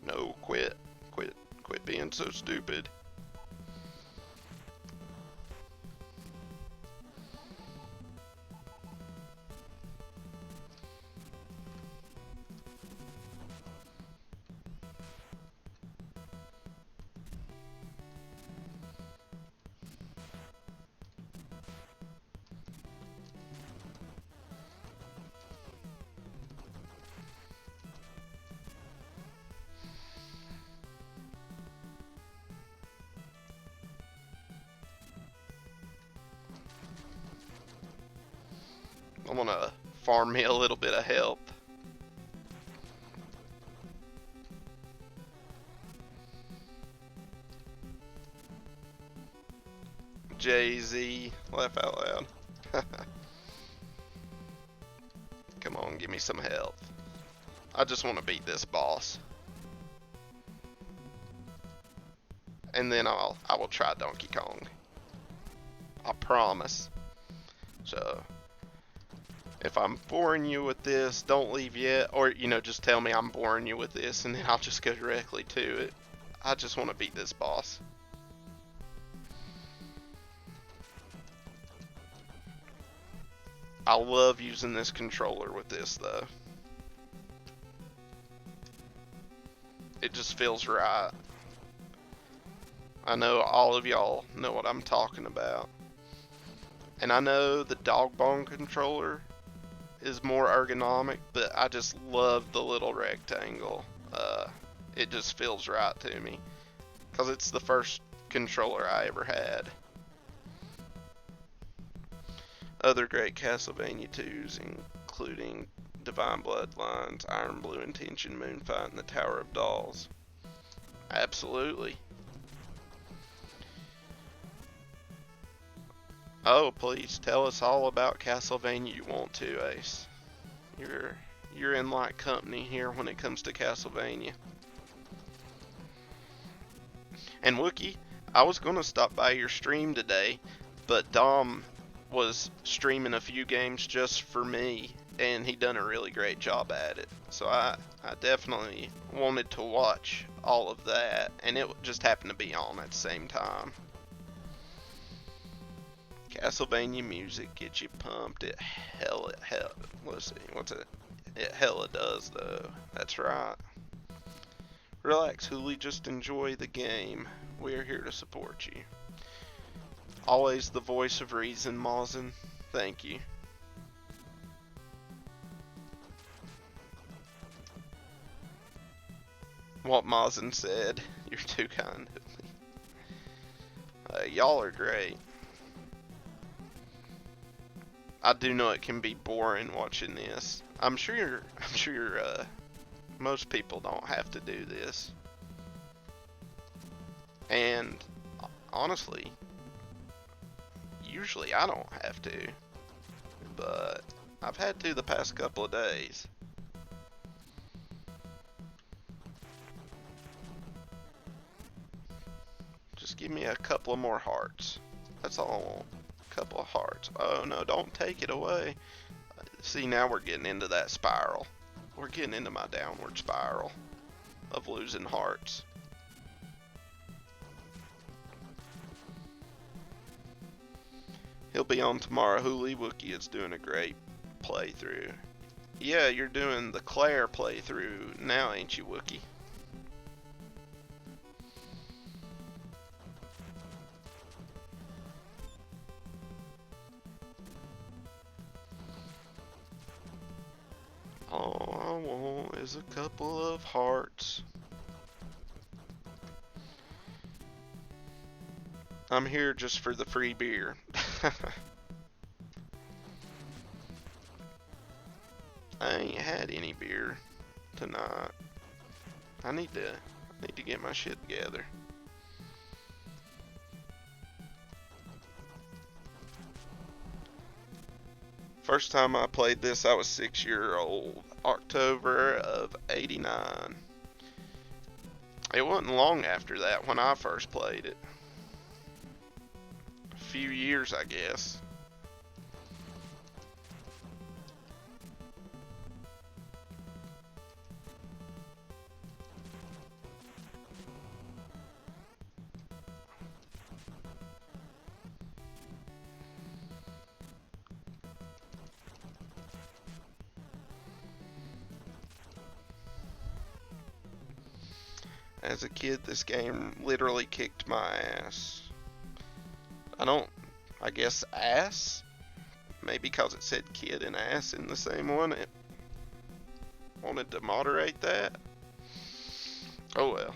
No, quit. Quit being so stupid. I'm gonna farm me a little bit of help. Jay-Z, laugh out loud. Come on, give me some help. I just want to beat this boss. And then I will try Donkey Kong. I promise. So, if I'm boring you with this, don't leave yet. Or, just tell me I'm boring you with this, and then I'll just go directly to it. I just want to beat this boss. I love using this controller with this, though. It just feels right. I know all of y'all know what I'm talking about. And I know the dog bone controller is more ergonomic, but I just love the little rectangle. It just feels right to me. Because it's the first controller I ever had. Other great Castlevania 2s, including Divine Bloodlines, Iron Blue Intention, Moonfight, and the Tower of Dolls. Absolutely. Oh, please tell us all about Castlevania you want to, Ace. You're in light company here when it comes to Castlevania. And Wookie, I was gonna stop by your stream today, but Dom was streaming a few games just for me, and he done a really great job at it. So I definitely wanted to watch all of that, and it just happened to be on at the same time. Castlevania music gets you pumped. It let's see, what's it? It hella does though. That's right. Relax, Hooli, just enjoy the game. We're here to support you. Always the voice of reason, Mawzen. Thank you. What Mawzen said. You're too kind, Hooli. Y'all are great. I do know it can be boring watching this. I'm sure most people don't have to do this. And honestly, usually I don't have to, but I've had to the past couple of days. Just give me a couple of more hearts. That's all I want. A couple of hearts. Oh no, don't take it away. See, now we're getting into that spiral. We're getting into my downward spiral of losing hearts. He'll be on tomorrow. Hooli Wookie is doing a great playthrough. Yeah, you're doing the Claire playthrough now, ain't you, Wookie? All I want is a couple of hearts. I'm here just for the free beer. I ain't had any beer tonight. I need to get my shit together. First time I played this, I was 6 years old. October of '89. It wasn't long after that when I first played it. A few years, I guess. As a kid, this game literally kicked my ass. I don't, I guess ass? Maybe because it said kid and ass in the same one, it wanted to moderate that. Oh well.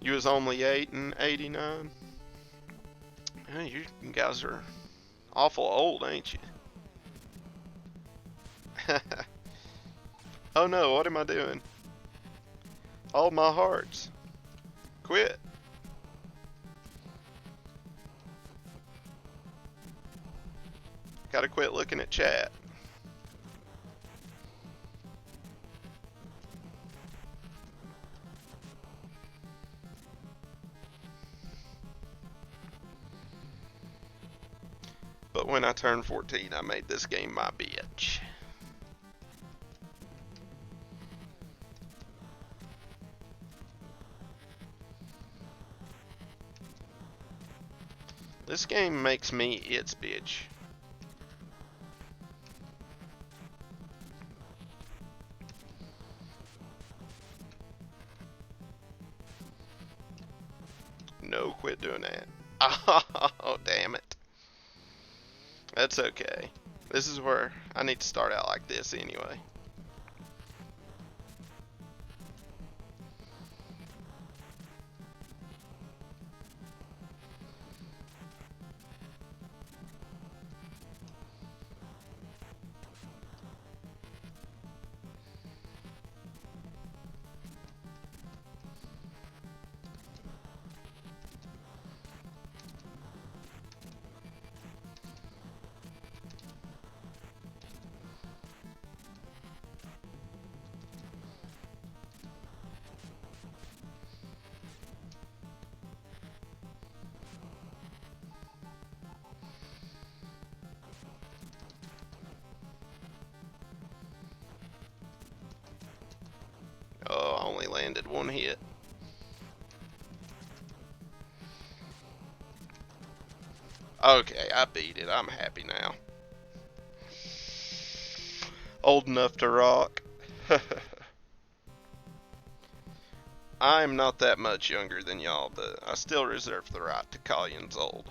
You was only 8 in '89? Yeah, you guys are awful old, ain't you? Oh no, what am I doing? All my hearts. Quit. Gotta quit looking at chat. But when I turned 14, I made this game my bitch. This game makes me its bitch. No, quit doing that. Oh, damn it. That's okay. This is where I need to start out like this anyway. Oh, I only landed one hit. Okay, I beat it. I'm happy now. Old enough to rock. I'm not that much younger than y'all, but I still reserve the right to call yous old.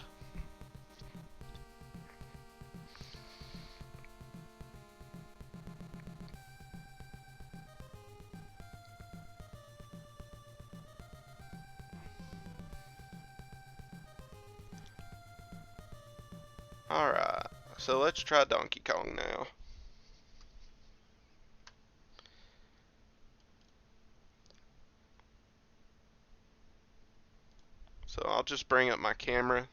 Alright, so let's try Donkey Kong now. So I'll just bring up my camera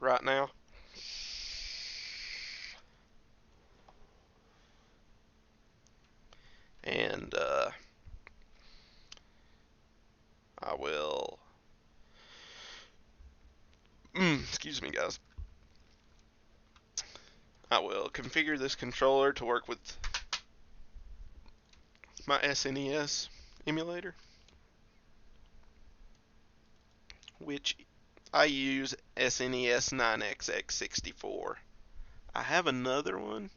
right now. And I will, excuse me guys. I will configure this controller to work with my SNES emulator, which I use SNES 9XX64. I have another one.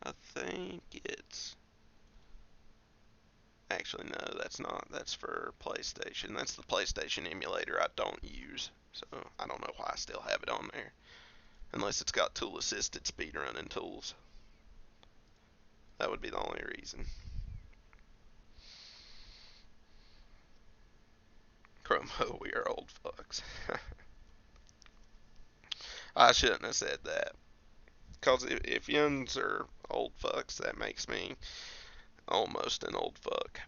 I think it's... Actually, no, that's not. That's for PlayStation. That's the PlayStation emulator I don't use. So I don't know why I still have it on there. unless it's got tool assisted speedrunning tools. That would be the only reason. Chromo, we are old fucks. I shouldn't have said that. Because if yuns are old fucks, that makes me almost an old fuck.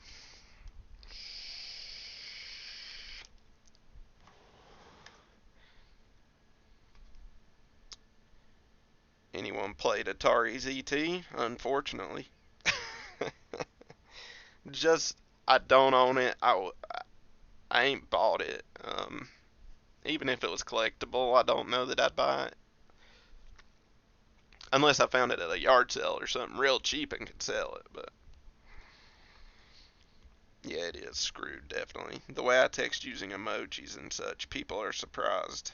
Anyone played Atari ZT? Unfortunately. Just, I don't own it. I ain't bought it. Even if it was collectible, I don't know that I'd buy it. Unless I found it at a yard sale or something real cheap and could sell it. But yeah, it is screwed, definitely. The way I text using emojis and such, people are surprised.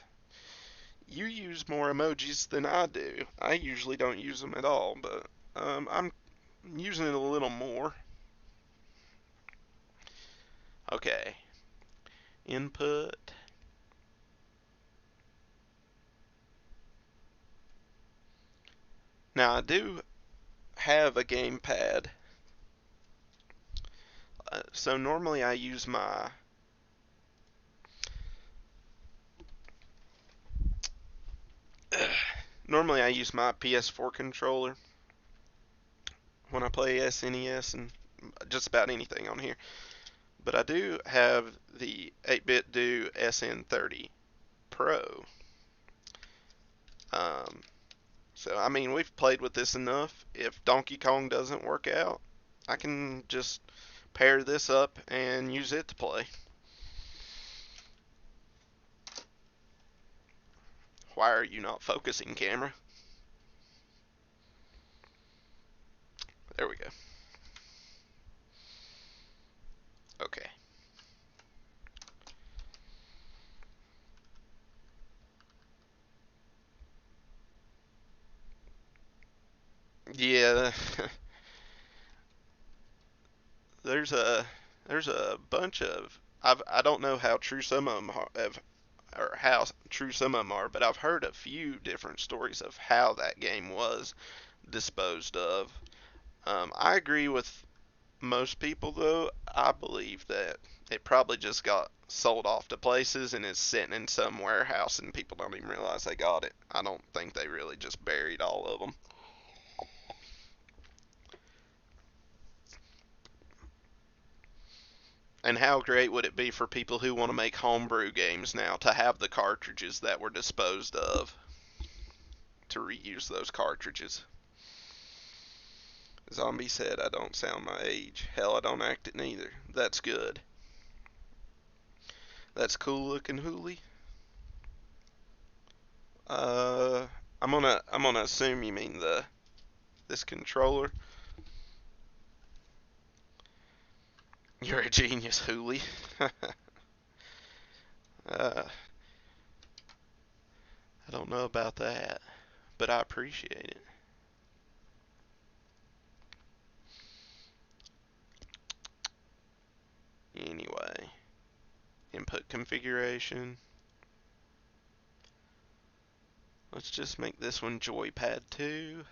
You use more emojis than I do. I usually don't use them at all, but I'm using it a little more. Okay. Input. Now I do have a gamepad. So normally I use my normally I use my PS4 controller when I play SNES and just about anything on here. But I do have the 8Bitdo SN30 Pro. Um, so I mean we've played with this enough. If Donkey Kong doesn't work out, I can just pair this up and use it to play. Why are you not focusing, camera? There we go. Okay. Yeah, there's a there's a bunch of I don't know how true some of them have or how true some of them are, but I've heard a few different stories of how that game was disposed of. I agree with most people though. I believe that it probably just got sold off to places and is sitting in some warehouse and people don't even realize they got it. I don't think they really just buried all of them. And how great would it be for people who want to make homebrew games now to have the cartridges that were disposed of to reuse those cartridges? Zombie said I don't sound my age. Hell, I don't act it neither. That's good. That's cool looking, Hooli. Uh, I'm gonna assume you mean this controller. You're a genius, Hooli. uh, I don't know about that, but I appreciate it. Anyway, input configuration. Let's just make this one Joypad 2.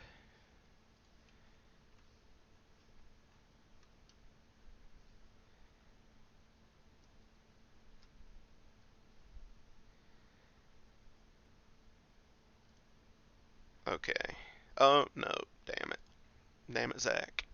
Okay. Oh, no. Damn it. Damn it, Zach.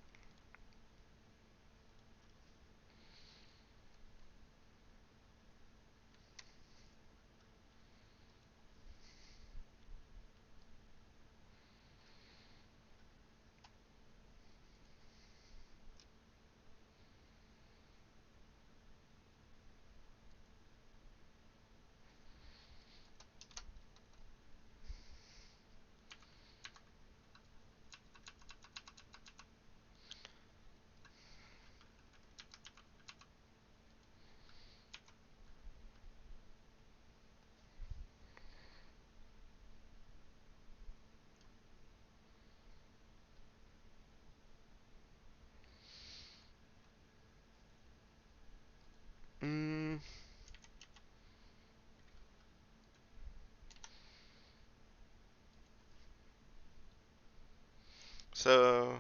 So,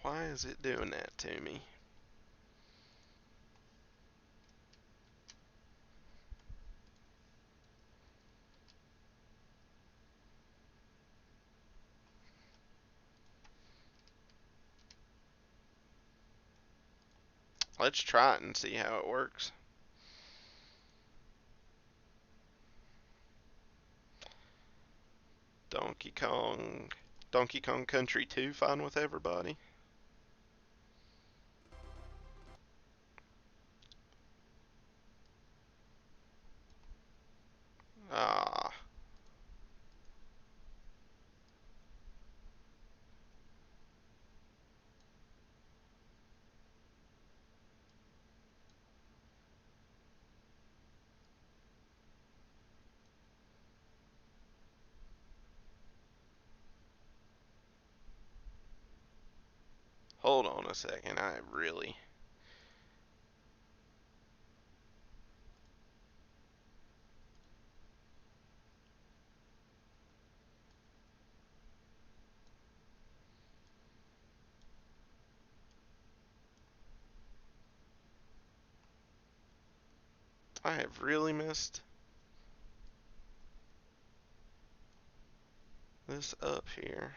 why is it doing that to me? Let's try it and see how it works. Donkey Kong, Donkey Kong Country 2, fine with everybody. Ah, hold on a second. I have really messed this up here.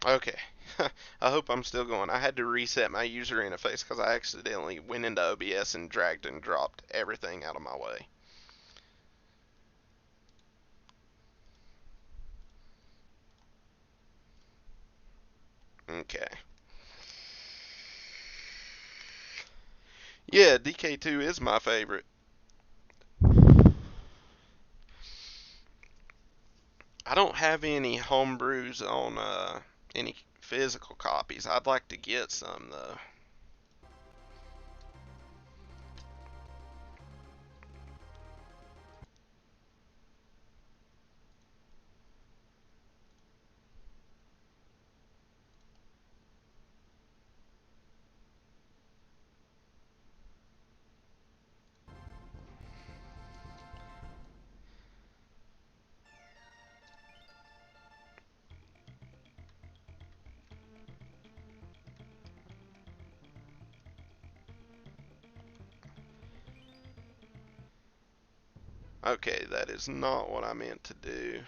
Okay. I hope I'm still going. I had to reset my user interface because I accidentally went into OBS and dragged and dropped everything out of my way. Okay. Yeah, DK2 is my favorite. I don't have any homebrews on any physical copies. I'd like to get some though. Okay, that is not what I meant to do.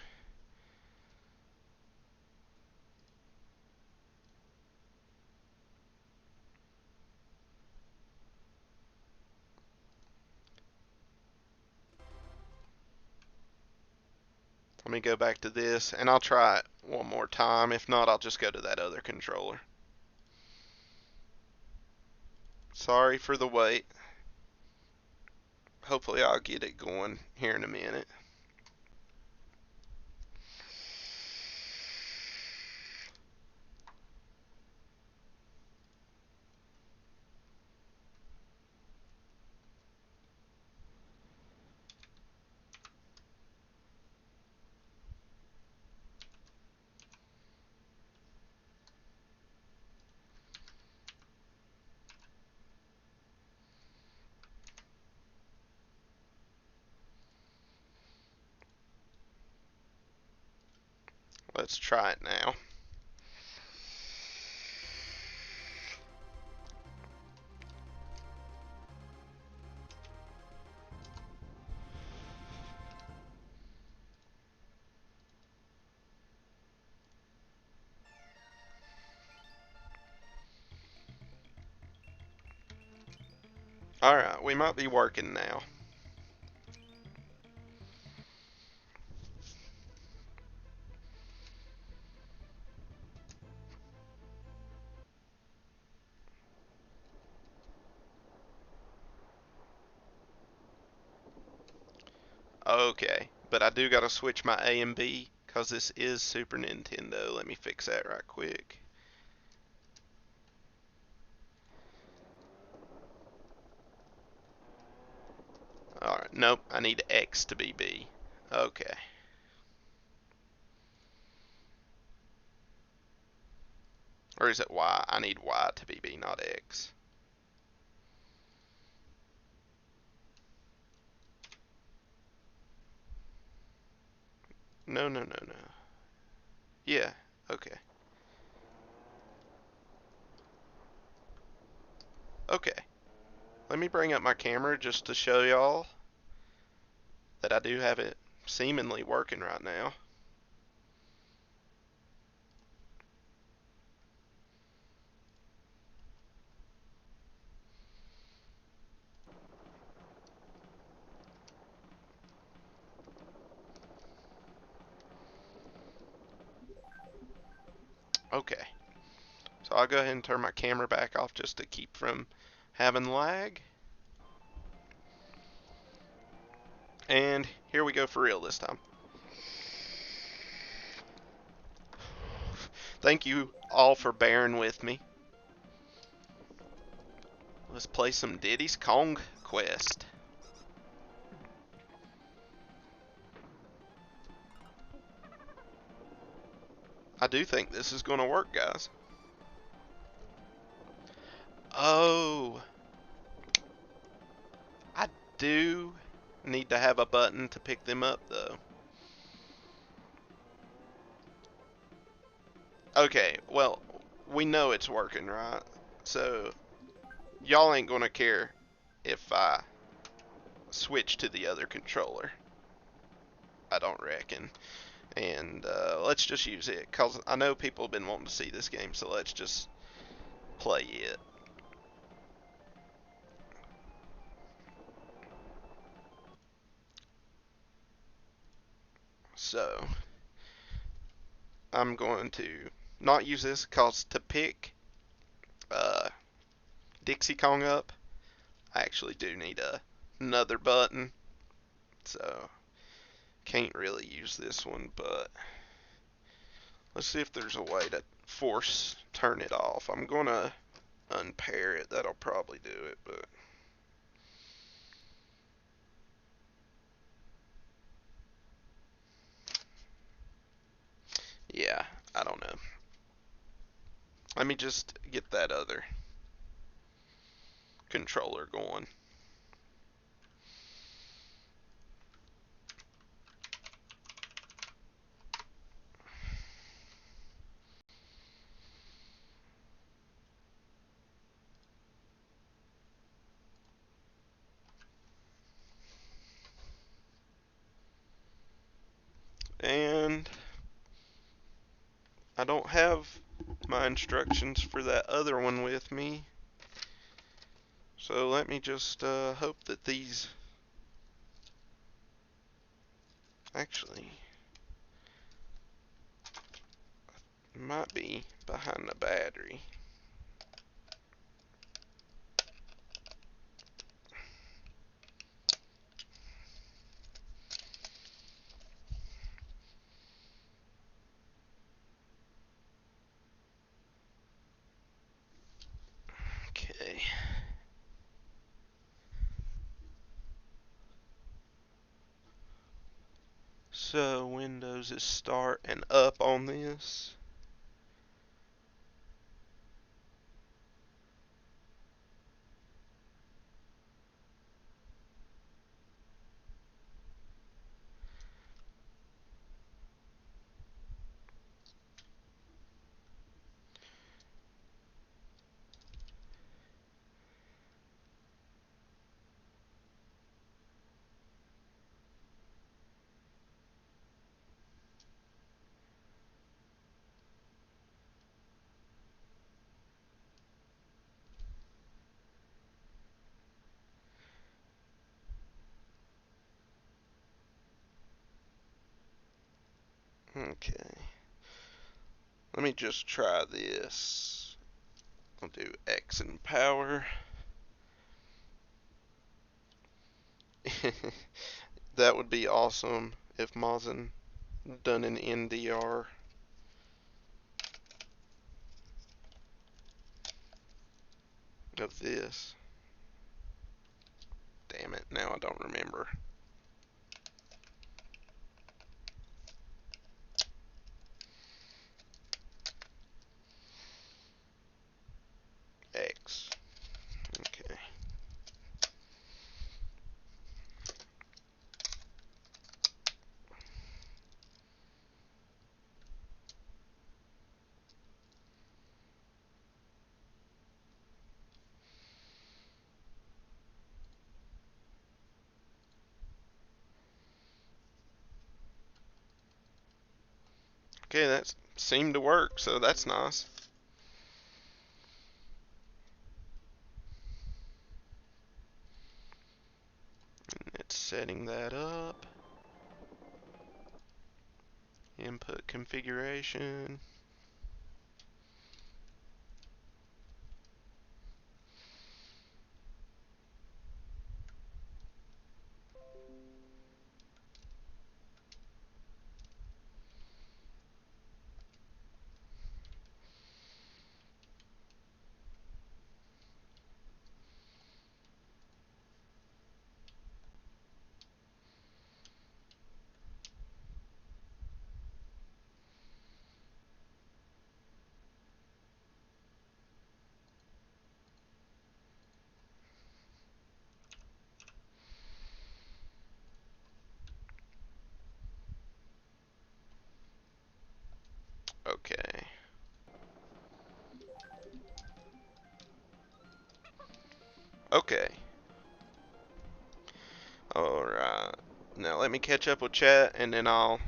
Let me go back to this and I'll try it one more time. If not, I'll just go to that other controller. Sorry for the wait. Hopefully I'll get it going here in a minute. Let's try it now. Alright, we might be working now. Okay, but I do gotta switch my A and B because this is Super Nintendo. Let me fix that right quick. Nope, I need X to be B. Okay. Or is it Y? I need Y to be B, not X. No, no, no, no. Yeah, okay. Okay. Let me bring up my camera just to show y'all that I do have it seemingly working right now. Okay. So I'll go ahead and turn my camera back off just to keep from having lag. And here we go for real this time. Thank you all for bearing with me. Let's play some Diddy's Kong Quest. I do think this is going to work, guys. Oh, I do need to have a button to pick them up, though. Okay, well, we know it's working, right? So, y'all ain't going to care if I switch to the other controller. I don't reckon. And let's just use it, because I know people have been wanting to see this game, so let's just play it. So, I'm going to not use this, because to pick uh, Dixie Kong up, I actually do need another button. So, can't really use this one, but let's see if there's a way to force turn it off. I'm going to unpair it. That'll probably do it, but yeah, I don't know. Let me just get that other controller going. And I don't have my instructions for that other one with me. So let me just hope that these actually might be behind the battery. Okay. So Windows is starting up on this. Okay. Let me just try this. I'll do X and power. That would be awesome if Mozen done an NDR of this. Damn it, now I don't remember. X. Okay. Okay, that seemed to work, so that's nice. It's setting that up. Input configuration. Okay. Okay. Alright. Now let me catch up with chat and then I'll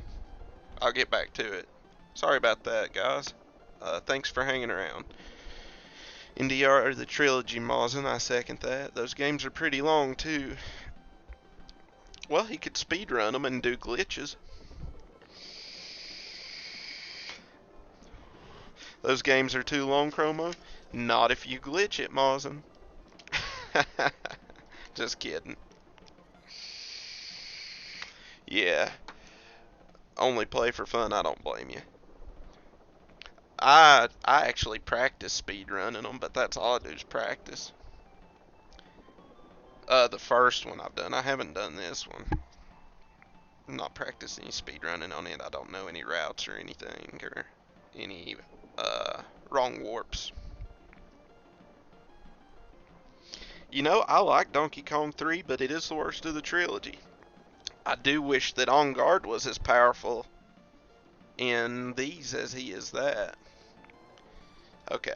get back to it. Sorry about that, guys. Thanks for hanging around. NDR the trilogy, Mawson, I second that. Those games are pretty long too. Well, he could speedrun them and do glitches. Those games are too long, Chromo? Not if you glitch it, Mawson. Just kidding. Yeah. Only play for fun, I don't blame you. I actually practice speedrunning them, but that's all I do is practice. The first one I've done. I haven't done this one. I'm not practicing speedrunning on it. I don't know any routes or anything or any wrong warps. You know, I like Donkey Kong 3, but it is the worst of the trilogy. I do wish that On Guard was as powerful in these as he is that. Okay.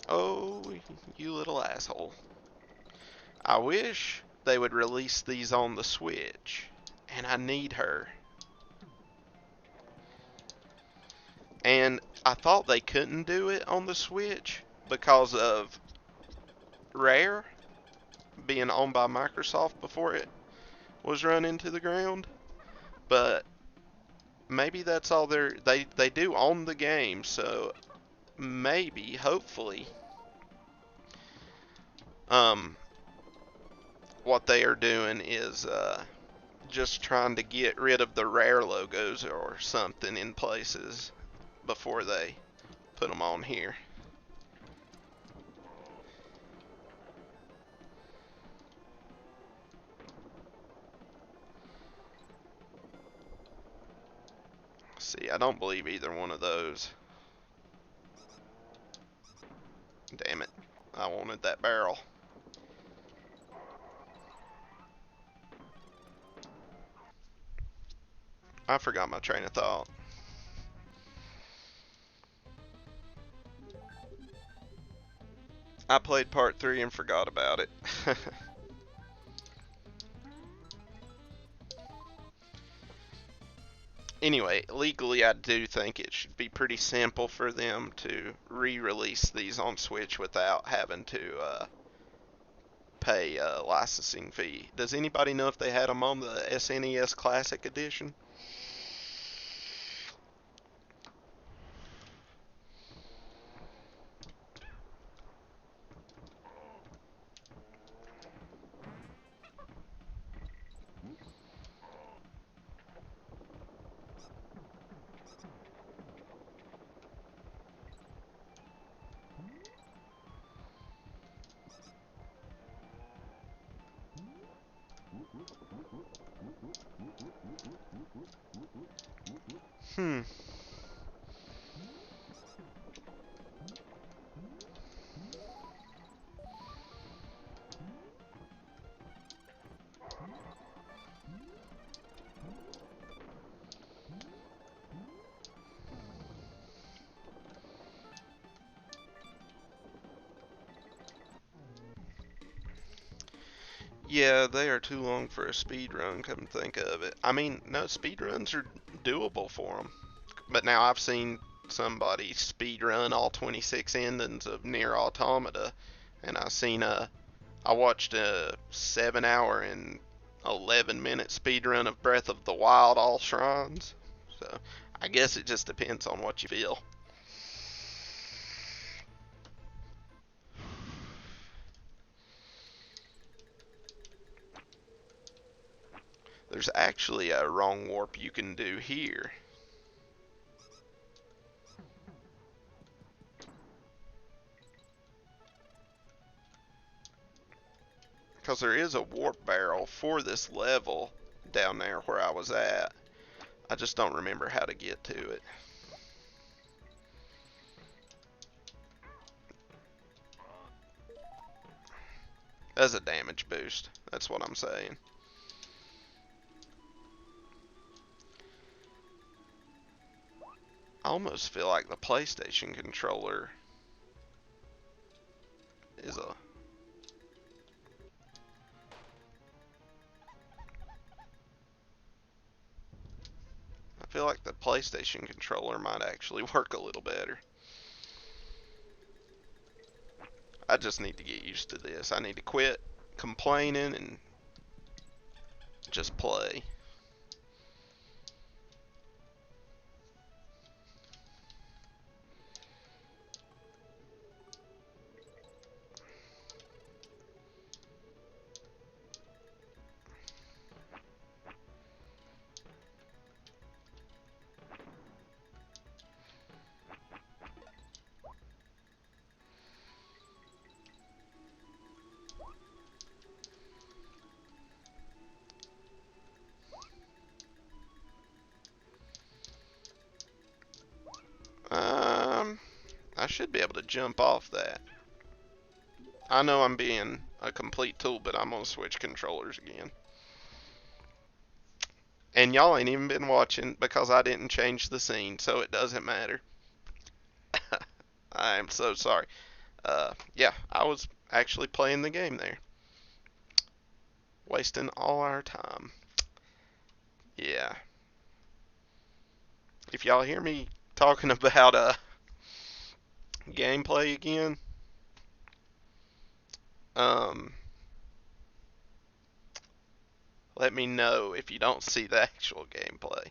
Oh, you little asshole. I wish they would release these on the Switch. And I need her. And I thought they couldn't do it on the Switch because of Rare being owned by Microsoft before it was run into the ground. But maybe that's all they do own the game, so maybe, hopefully, um, what they are doing is just trying to get rid of the Rare logos or something in places before they put them on here. See, I don't believe either one of those. Damn it. I wanted that barrel. I forgot my train of thought. I played part 3 and forgot about it. Anyway, legally I do think it should be pretty simple for them to re-release these on Switch without having to pay a licensing fee. Does anybody know if they had them on the SNES Classic Edition? Hmm. Yeah, they are too long for a speed run, come to think of it. I mean, no, speed runs are doable for them. But now I've seen somebody speed run all 26 endings of Near Automata, and I watched a 7 hour and 11-minute speed run of Breath of the Wild all shrines. So I guess it just depends on what you feel. There's actually a wrong warp you can do here. Because there is a warp barrel for this level down there where I was at. I just don't remember how to get to it. That's a damage boost. That's what I'm saying. I almost feel like the PlayStation controller is a... I feel like the PlayStation controller might actually work a little better. I just need to get used to this. I need to quit complaining and just play. Um, I should be able to jump off that. I know I'm being a complete tool, but I'm gonna switch controllers again. And y'all ain't even been watching because I didn't change the scene, so it doesn't matter. I am so sorry. Yeah, I was actually playing the game there, wasting all our time. Yeah. If y'all hear me talking about gameplay again, um, let me know if you don't see the actual gameplay.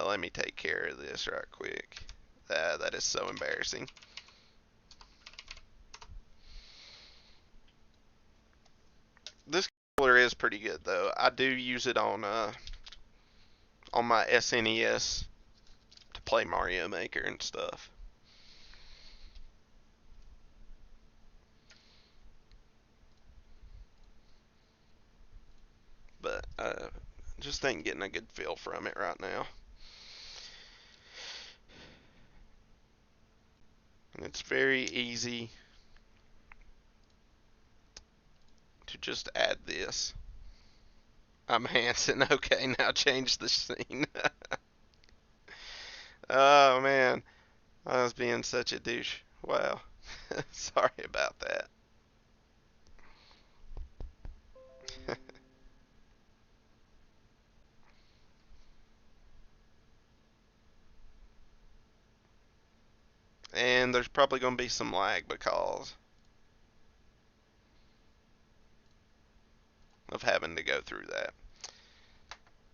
Let me take care of this right quick. That is so embarrassing. This controller is pretty good though. I do use it on my SNES to play Mario Maker and stuff. But just ain't getting a good feel from it right now. And it's very easy to just add this. I'm Hanson. Okay, now change the scene. Oh man, I was being such a douche. Wow. Sorry about that. And there's probably going to be some lag because of having to go through that.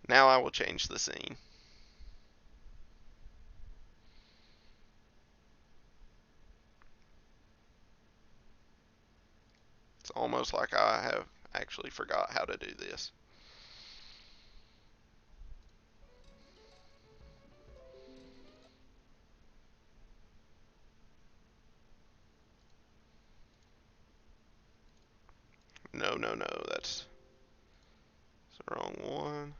Now I will change the scene. It's almost like I have actually forgot how to do this. No, no, no. That's It's the wrong one.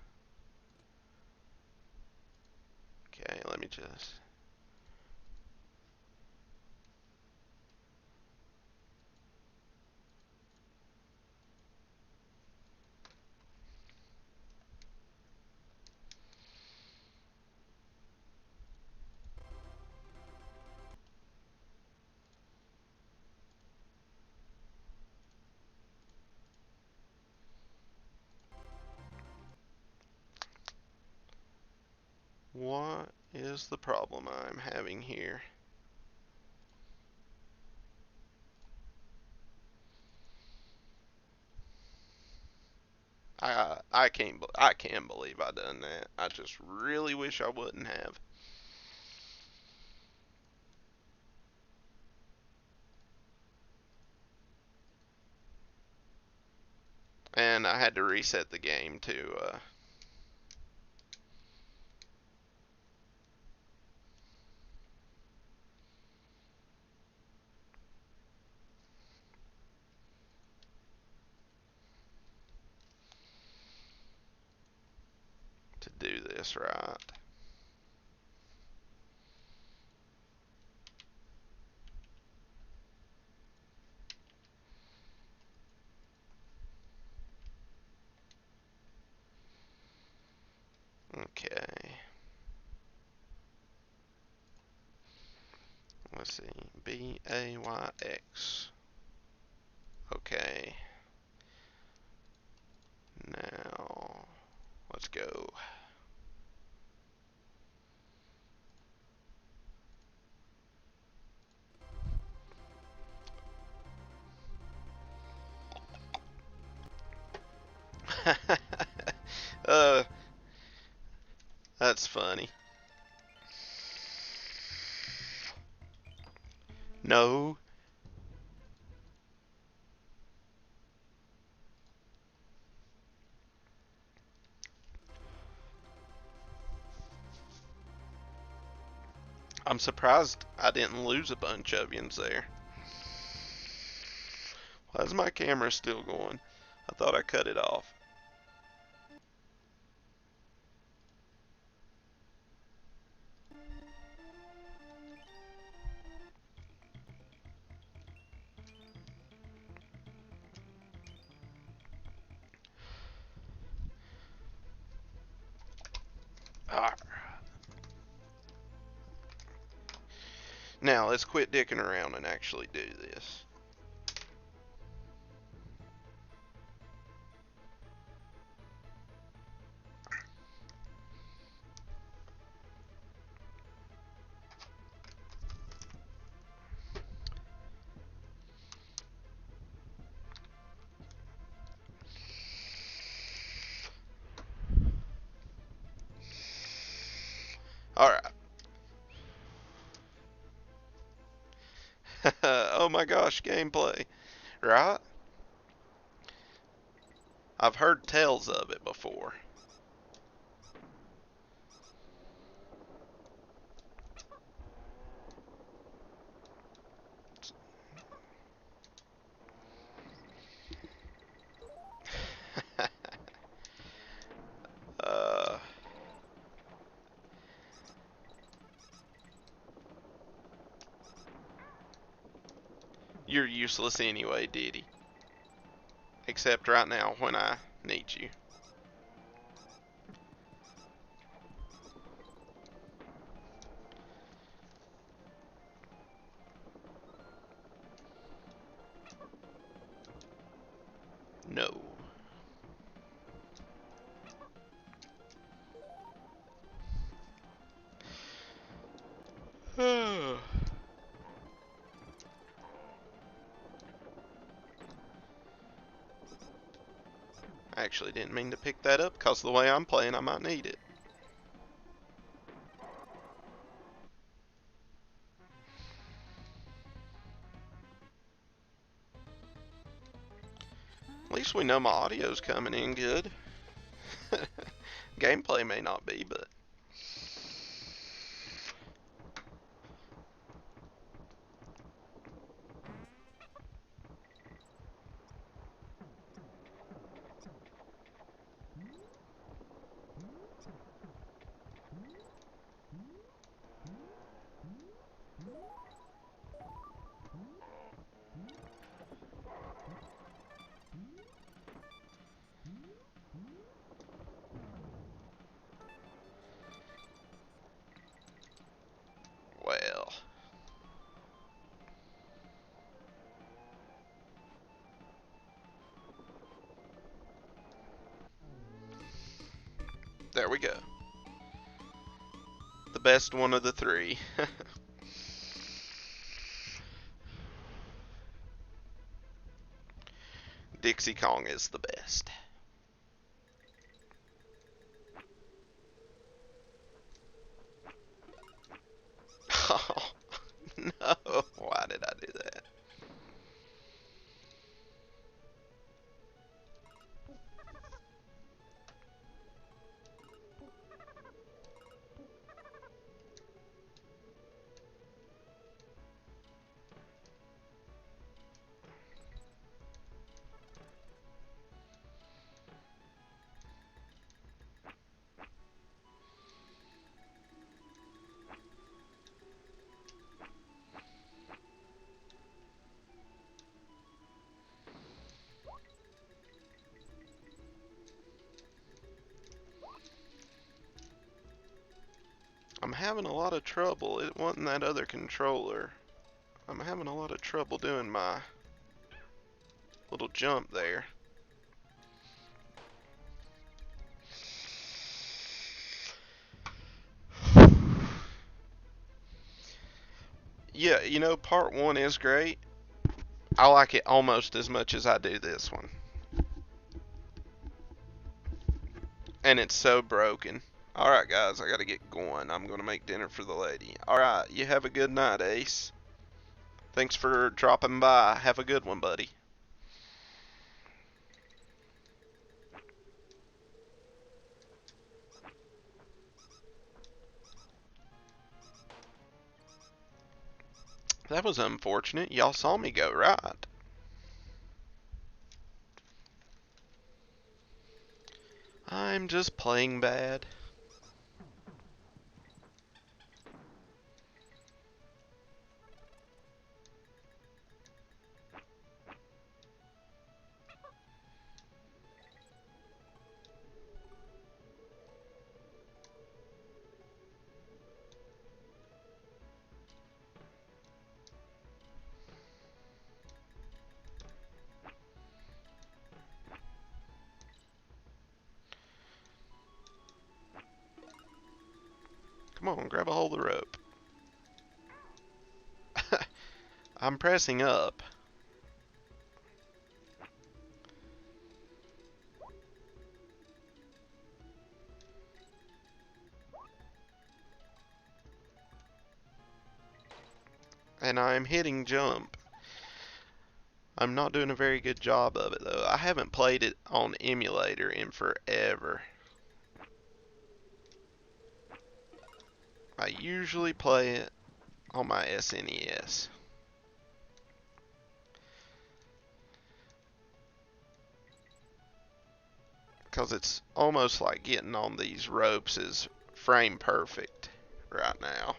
Okay, let me just... What is the problem I'm having here? I can't believe I done that. I just really wish I wouldn't have. And I had to reset the game to do this right. Okay. Let's see. BAYX. Okay. Now, let's go. uh, that's funny. No. I'm surprised I didn't lose a bunch of yins there. Why is my camera still going? I thought I cut it off. Alright. Now, let's quit dicking around and actually do this. Alright. Oh my gosh, gameplay. Right? I've heard tales of it before. uh, you're useless anyway, Diddy. Except right now when I need you. No. I actually didn't mean to pick that up because the way I'm playing I might need it. At least we know my audio's coming in good. Gameplay may not be, but... There we go. The best one of the three. Dixie Kong is the best. Oh, no. Why did I do that? I'm having a lot of trouble. It wasn't that other controller. I'm having a lot of trouble doing my little jump there. Yeah, you know, part one is great. I like it almost as much as I do this one. And it's so broken. Alright, guys, I gotta get going. I'm gonna make dinner for the lady. Alright, you have a good night, Ace. Thanks for dropping by. Have a good one, buddy. That was unfortunate. Y'all saw me go right. I'm just playing bad. Come on, grab a hold of the rope. I'm pressing up. And I'm hitting jump. I'm not doing a very good job of it, though. I haven't played it on emulator in forever. I usually play it on my SNES. Because it's almost like getting on these ropes is frame perfect right now.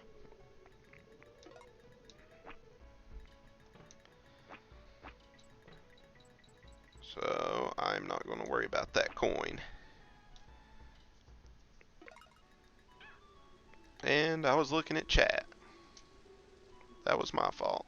So I'm not going to worry about that coin. And I was looking at chat. That was my fault.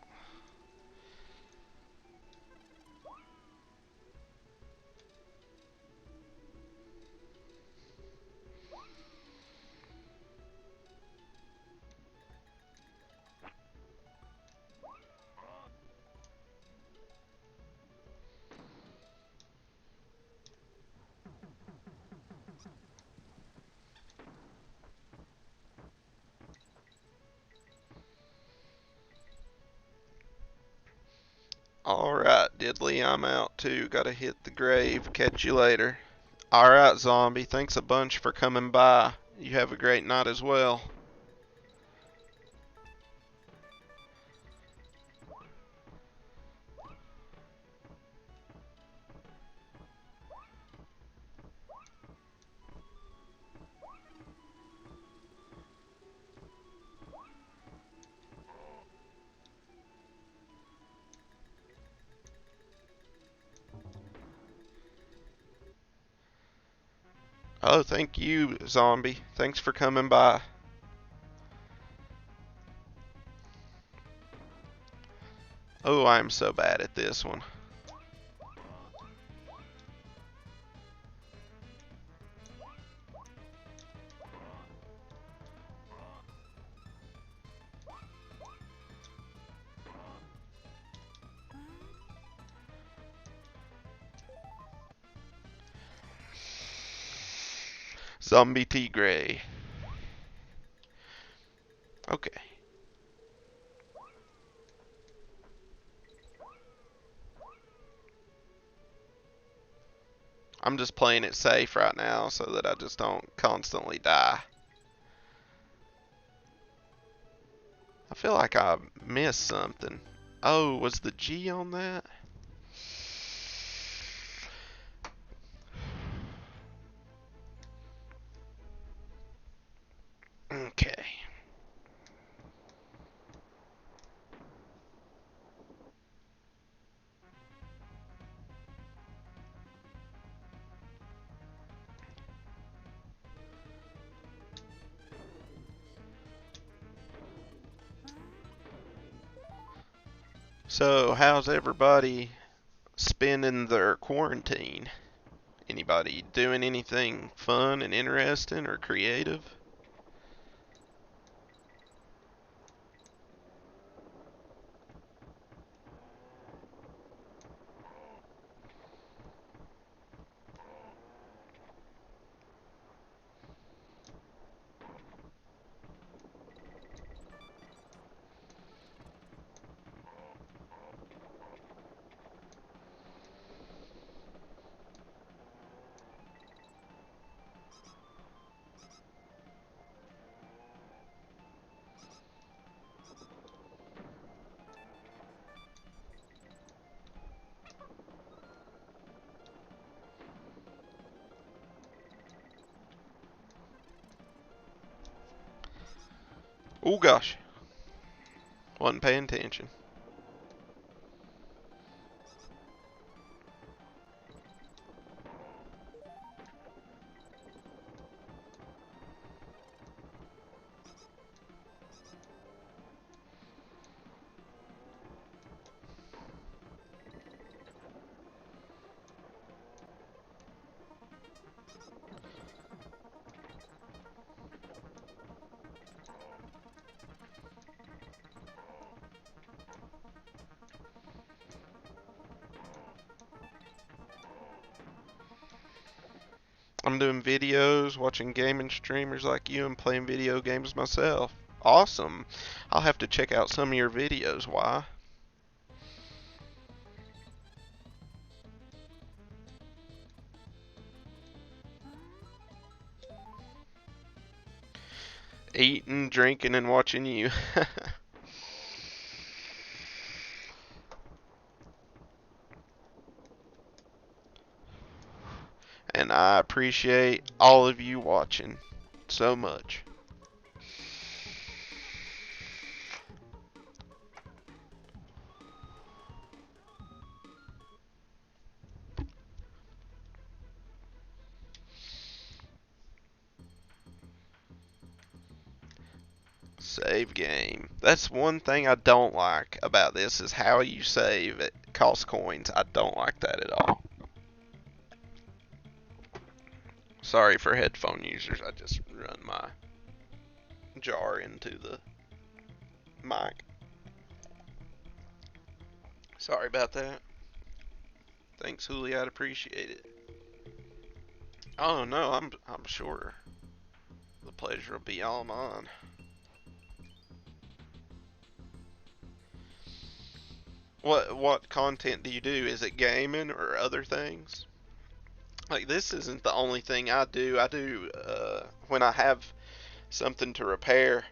Alright, Diddley, I'm out too. Gotta hit the grave. Catch you later. Alright, Zombie, thanks a bunch for coming by. You have a great night as well. Oh, thank you, Zombie. Thanks for coming by. Oh, I'm so bad at this one. Zombie Tigray. Okay. I'm just playing it safe right now so that I just don't constantly die. I feel like I missed something. Oh, was the G on that? Okay. So, how's everybody spending their quarantine? Anybody doing anything fun and interesting or creative? Oh gosh, wasn't paying attention. I'm doing videos, watching gaming streamers like you, and playing video games myself. Awesome. I'll have to check out some of your videos. Why? Eating, drinking, and watching you. And I appreciate all of you watching so much. Save game. That's one thing I don't like about this is how you save it costs coins. I don't like that at all. Sorry for headphone users. I just run my jar into the mic. Sorry about that. Thanks, Julie. I'd appreciate it. Oh no, I'm sure the pleasure will be all mine. What content do you do? Is it gaming or other things? Like this isn't the only thing I do. I do when I have something to repair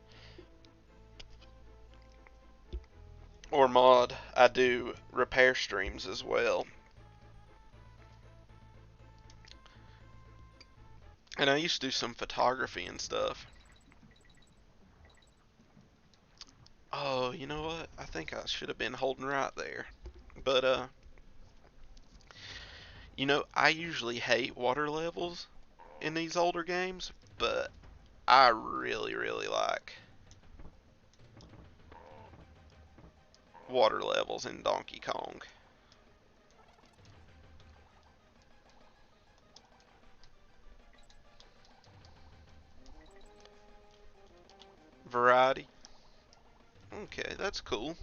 or mod, I do repair streams as well. And I used to do some photography and stuff. Oh, you know what? I think I should have been holding right there. But I usually hate water levels in these older games, but I really, really like water levels in Donkey Kong. Variety. Okay, that's cool.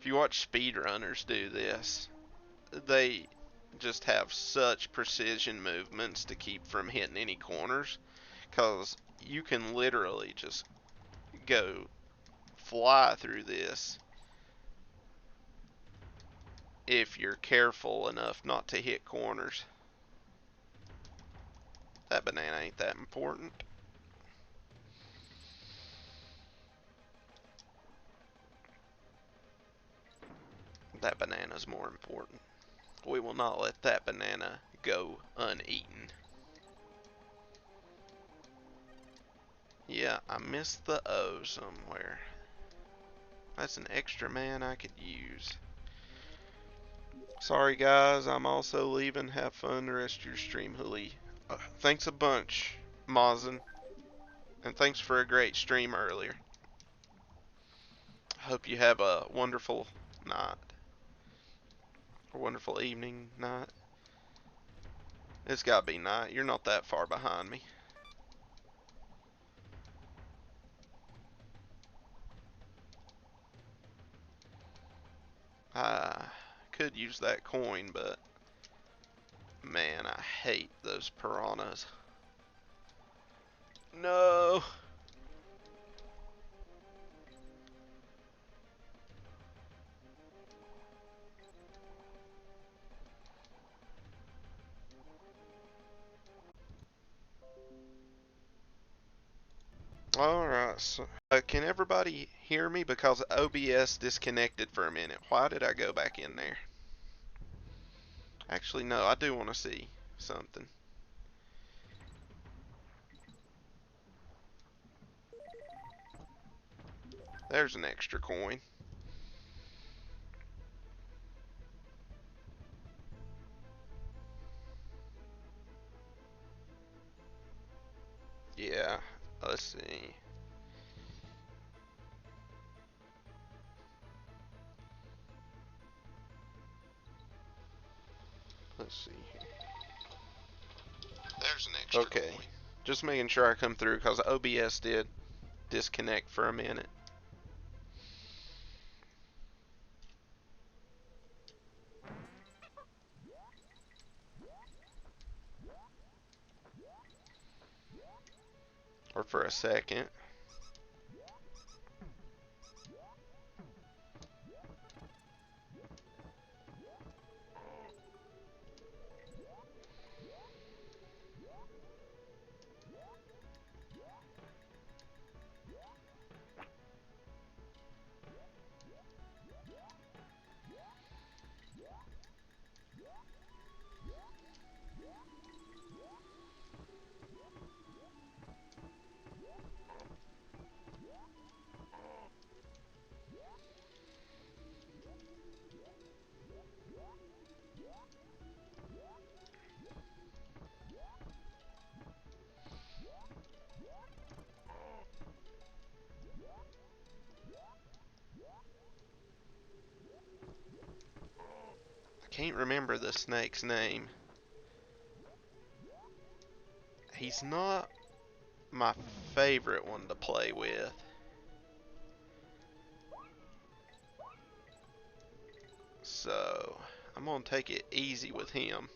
If you watch speedrunners do this, they just have such precision movements to keep from hitting any corners, because you can literally just go fly through this if you're careful enough not to hit corners. That banana ain't that important. That banana's more important. We will not let that banana go uneaten. Yeah, I missed the O somewhere. That's an extra man I could use. Sorry guys, I'm also leaving. Have fun the rest of your stream, Huli. Thanks a bunch, Mazen. And thanks for a great stream earlier. Hope you have a wonderful night. Or wonderful evening, night. It's gotta be night. You're not that far behind me. I could use that coin, but man, I hate those piranhas. No! Alright, so can everybody hear me? Because OBS disconnected for a minute. Why did I go back in there? Actually, no, I do want to see something. There's an extra coin. Yeah, let's see. Let's see here. There's an extra okay. Coin. Just making sure I come through because OBS did disconnect for a minute. Or for a second. I can't remember the snake's name. He's not my favorite one to play with. So, I'm going to take it easy with him.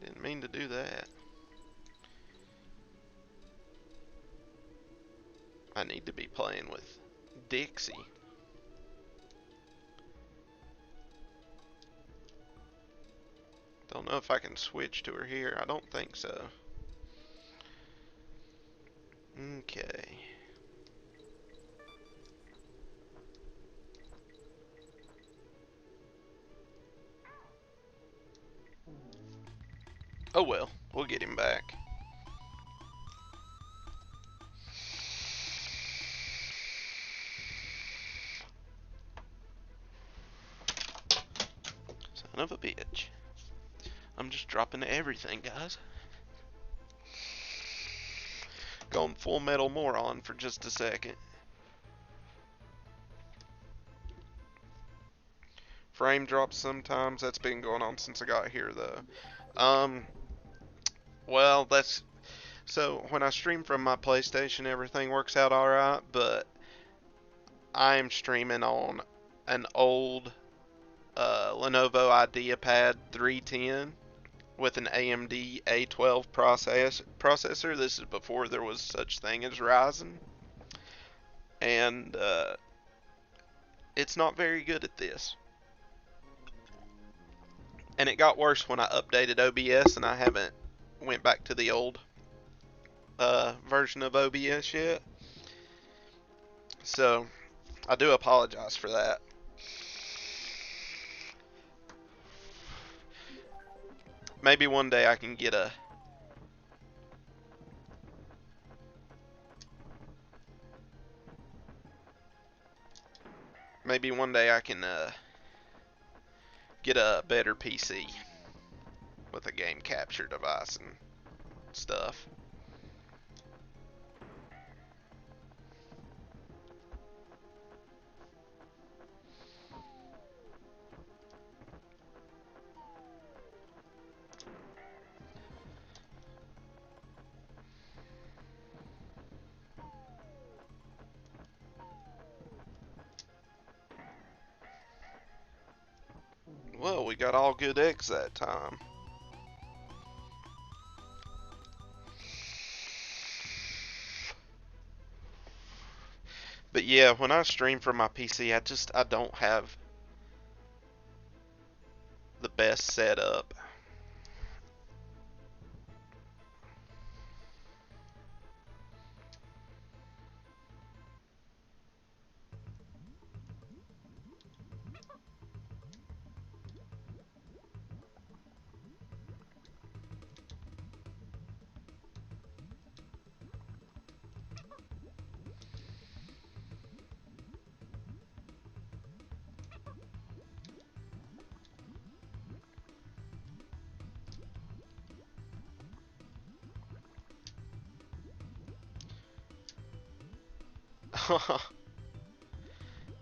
Didn't mean to do that. I need to be playing with Dixie. Don't know if I can switch to her here. I don't think so. Okay. Oh well, we'll get him back. Son of a bitch. I'm just dropping everything, guys. Going full metal moron for just a second. frame drops sometimes. That's been going on since I got here though. Um, well, that's so when I stream from my PlayStation, everything works out all right. But I'm streaming on an old Lenovo IdeaPad 310 with an AMD A12 processor. This is before there was such thing as Ryzen, and it's not very good at this. And it got worse when I updated OBS, and I haven't went back to the old version of OBS yet. So I do apologize for that. Maybe one day I can get a maybe one day I can get a better PC with a game capture device and stuff. Well, we got all good eggs that time. But yeah, when I stream from my PC, I don't have the best setup.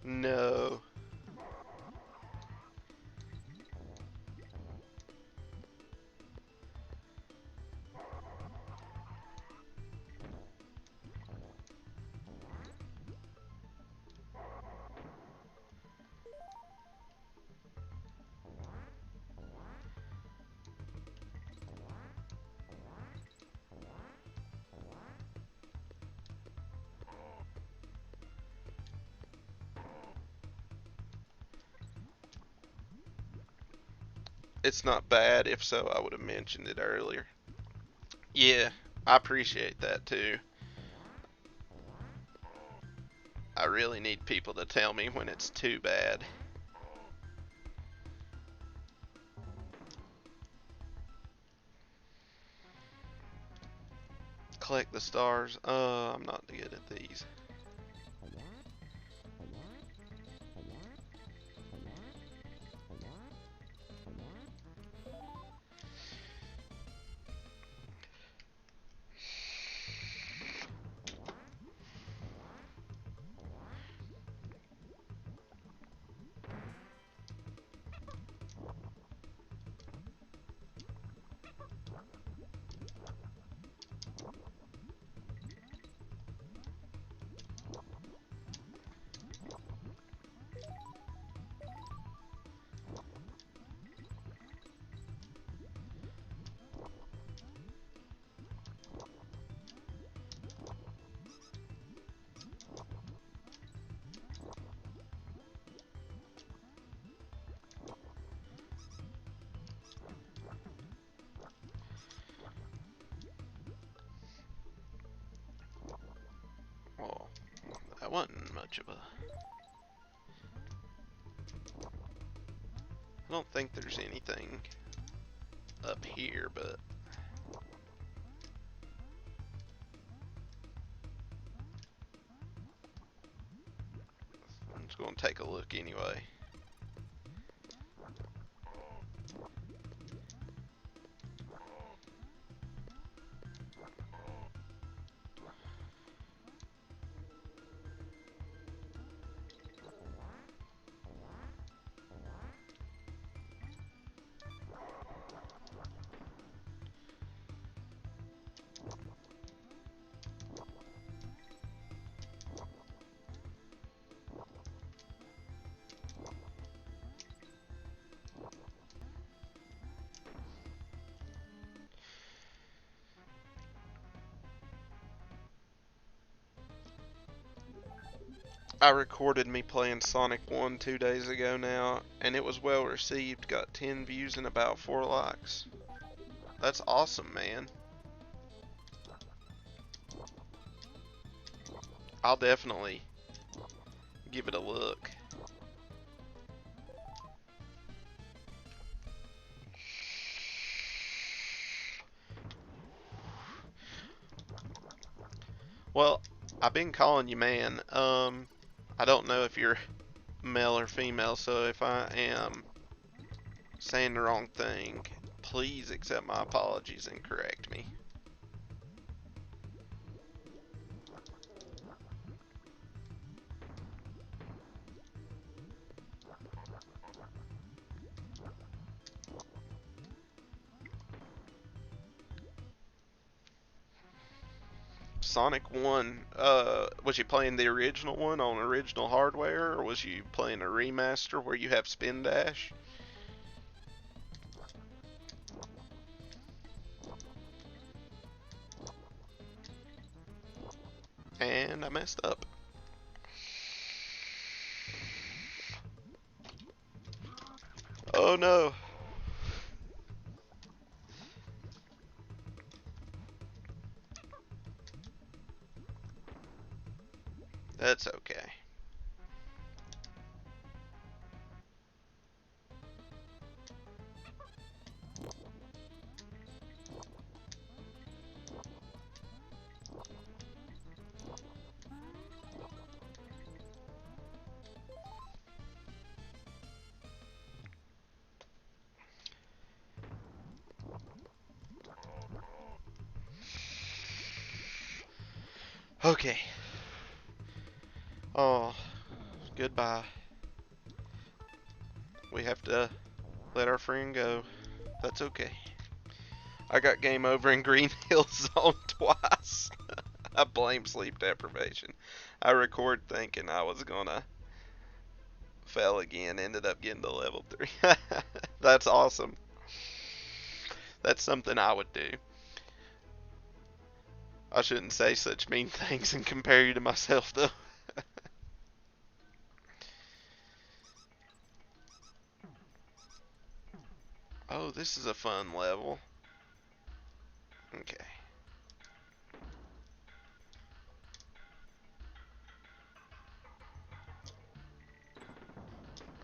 No. It's not bad. If so, I would have mentioned it earlier. Yeah, I appreciate that too. I really need people to tell me when it's too bad. Collect the stars. I'm not good at these. Well, that wasn't much of a... I don't think there's anything up here, but I'm just going to take a look anyway. I recorded me playing Sonic 1 2 days ago now, and it was well received. Got 10 views and about 4 likes. That's awesome, man. I'll definitely give it a look. Well, I've been calling you man. I don't know if you're male or female, so if I am saying the wrong thing, please accept my apologies and correct me. Sonic 1, was you playing the original one on original hardware, or was you playing a remaster where you have Spin Dash? And I messed up. Oh no. That's okay. Okay. Oh, goodbye. We have to let our friend go. That's okay. I got game over in Green Hill Zone twice. I blame sleep deprivation. I record thinking I was gonna fail again, ended up getting to level 3. That's awesome. That's something I would do. I shouldn't say such mean things and compare you to myself, though. Oh, this is a fun level. Okay.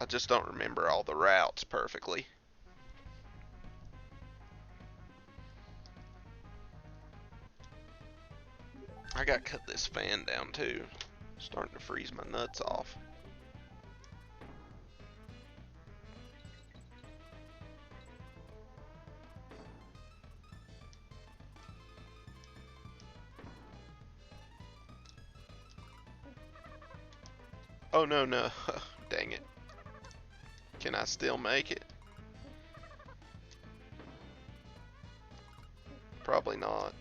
I just don't remember all the routes perfectly. I gotta cut this fan down too. Starting to freeze my nuts off. Oh no, no. Dang it. Can I still make it? Probably not.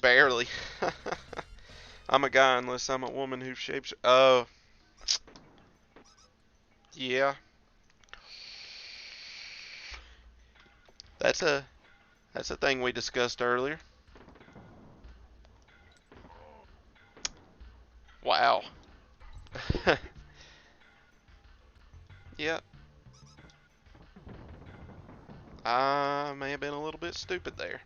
Barely. I'm a guy unless I'm a woman who shapes. Oh, yeah. That's a that's a thing we discussed earlier. Wow. Yeah, I may have been a little bit stupid there.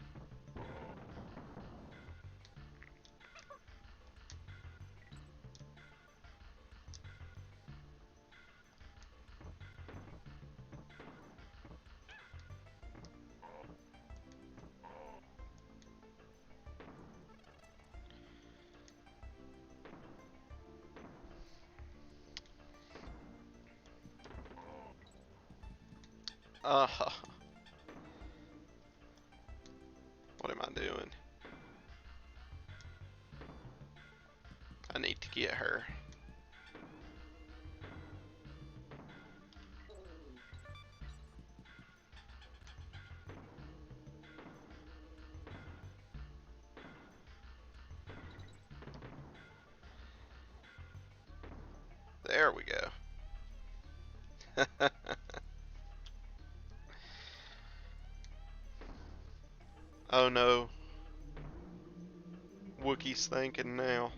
Uh, what am I doing? I need to get her. There we go. Oh no. Wookiee's thinking now.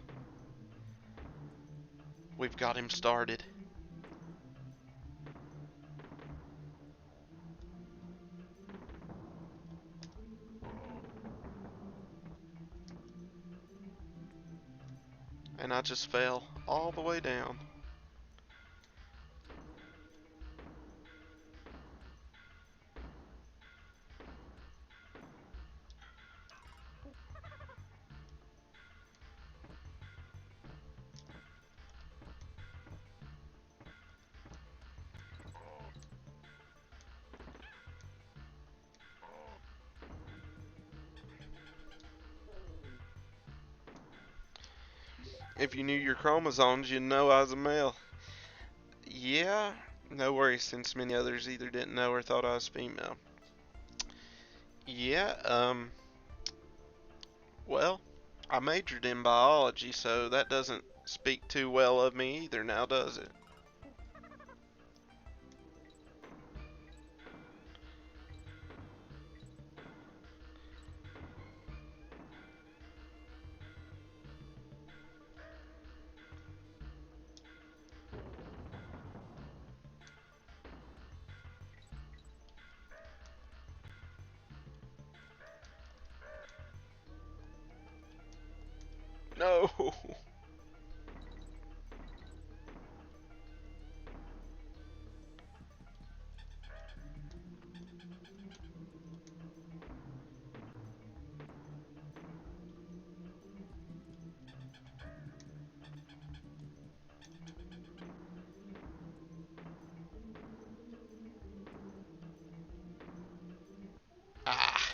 We've got him started. And I just fell all the way down. If you knew your chromosomes, you'd know I was a male. Yeah, no worries, since many others either didn't know or thought I was female. Yeah, well, I majored in biology, so that doesn't speak too well of me either now, does it? No! Ah!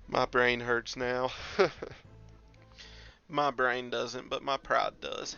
My brain hurts now. My brain doesn't, but my pride does.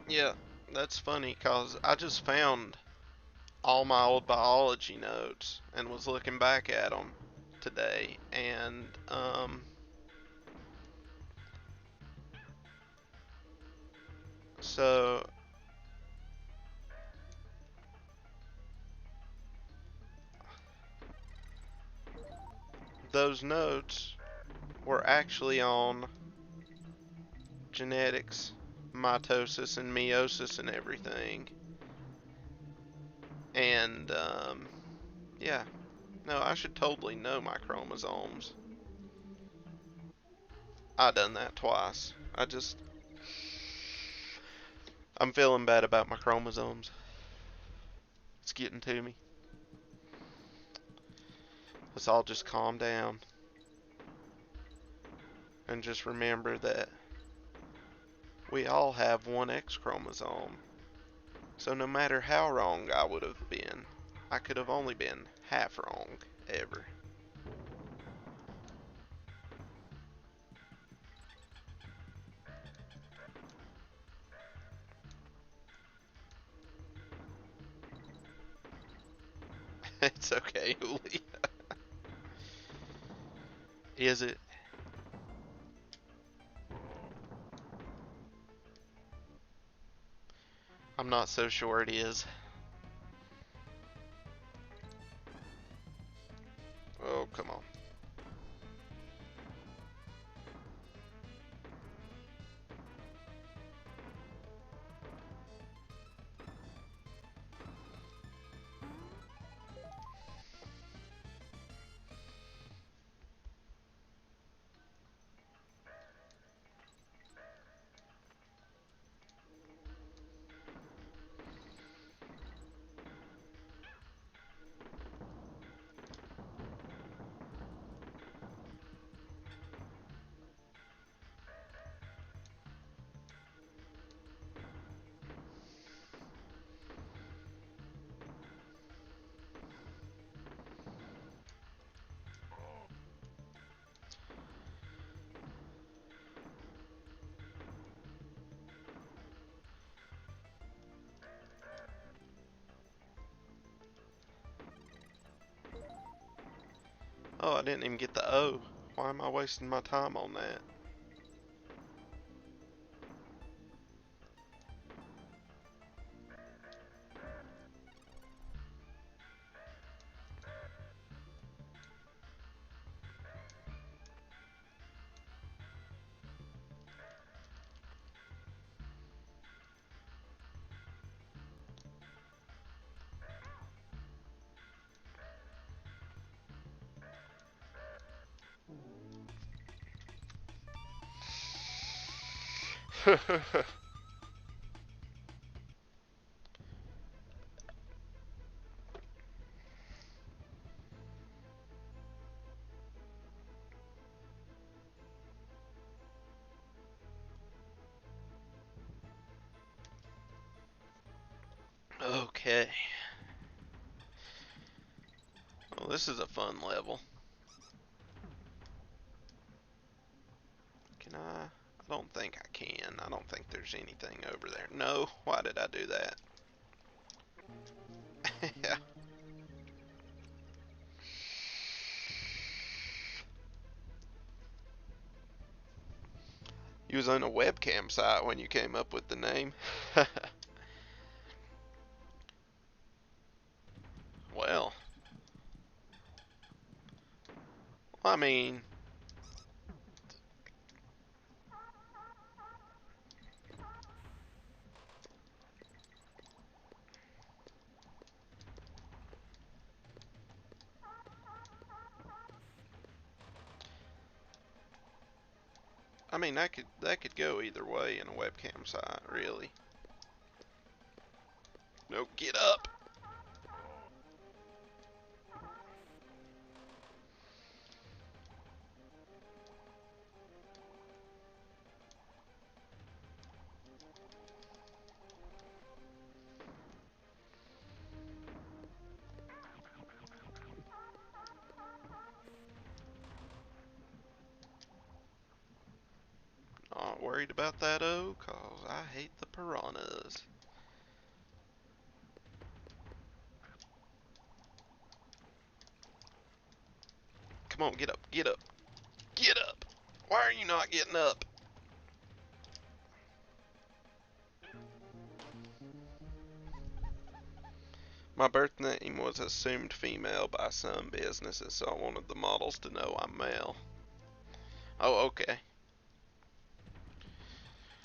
Yeah, that's funny, cause I just found all my old biology notes and was looking back at them today, and so those notes were actually on genetics, mitosis, and meiosis and everything. And yeah, no, I should totally know my chromosomes. I done that twice. I'm feeling bad about my chromosomes. It's getting to me. Let's all just calm down and just remember that we all have one X chromosome. So no matter how wrong I would have been, I could have only been half wrong ever. It's okay, Uli. Is it? I'm not so sure it is. Oh, come on. Oh, I didn't even get the O. Why am I wasting my time on that? Okay. Well, this is a fun level. Can I? I don't think I can. I don't think there's anything over there. No. Why did I do that? Yeah. You was on a webcam site when you came up with the name. Well, I mean, that could go either way in a webcam site, really. No, get up. Not worried about that O, cause I hate the piranhas. Come on, get up, get up, get up. Why are you not getting up? My birth name was assumed female by some businesses, so I wanted the models to know I'm male. Oh, okay.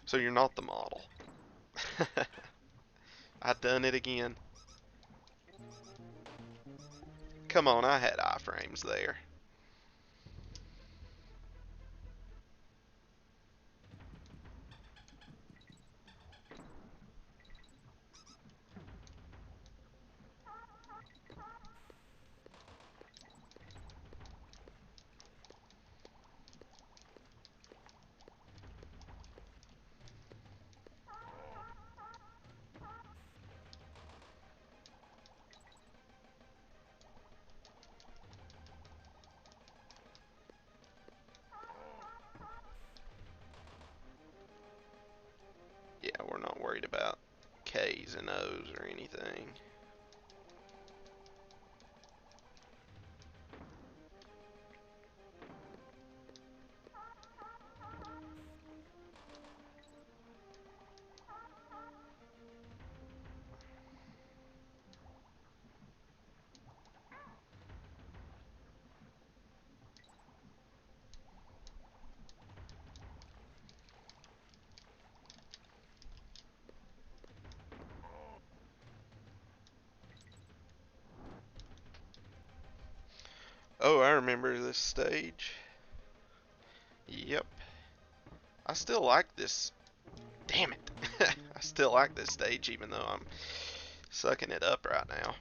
So you're not the model. I done it again. Come on, I had iframes there. Yeah, we're not worried about K's and O's or anything. Oh, I remember this stage. Yep. I still like this. Damn it. I still like this stage even though I'm sucking it up right now.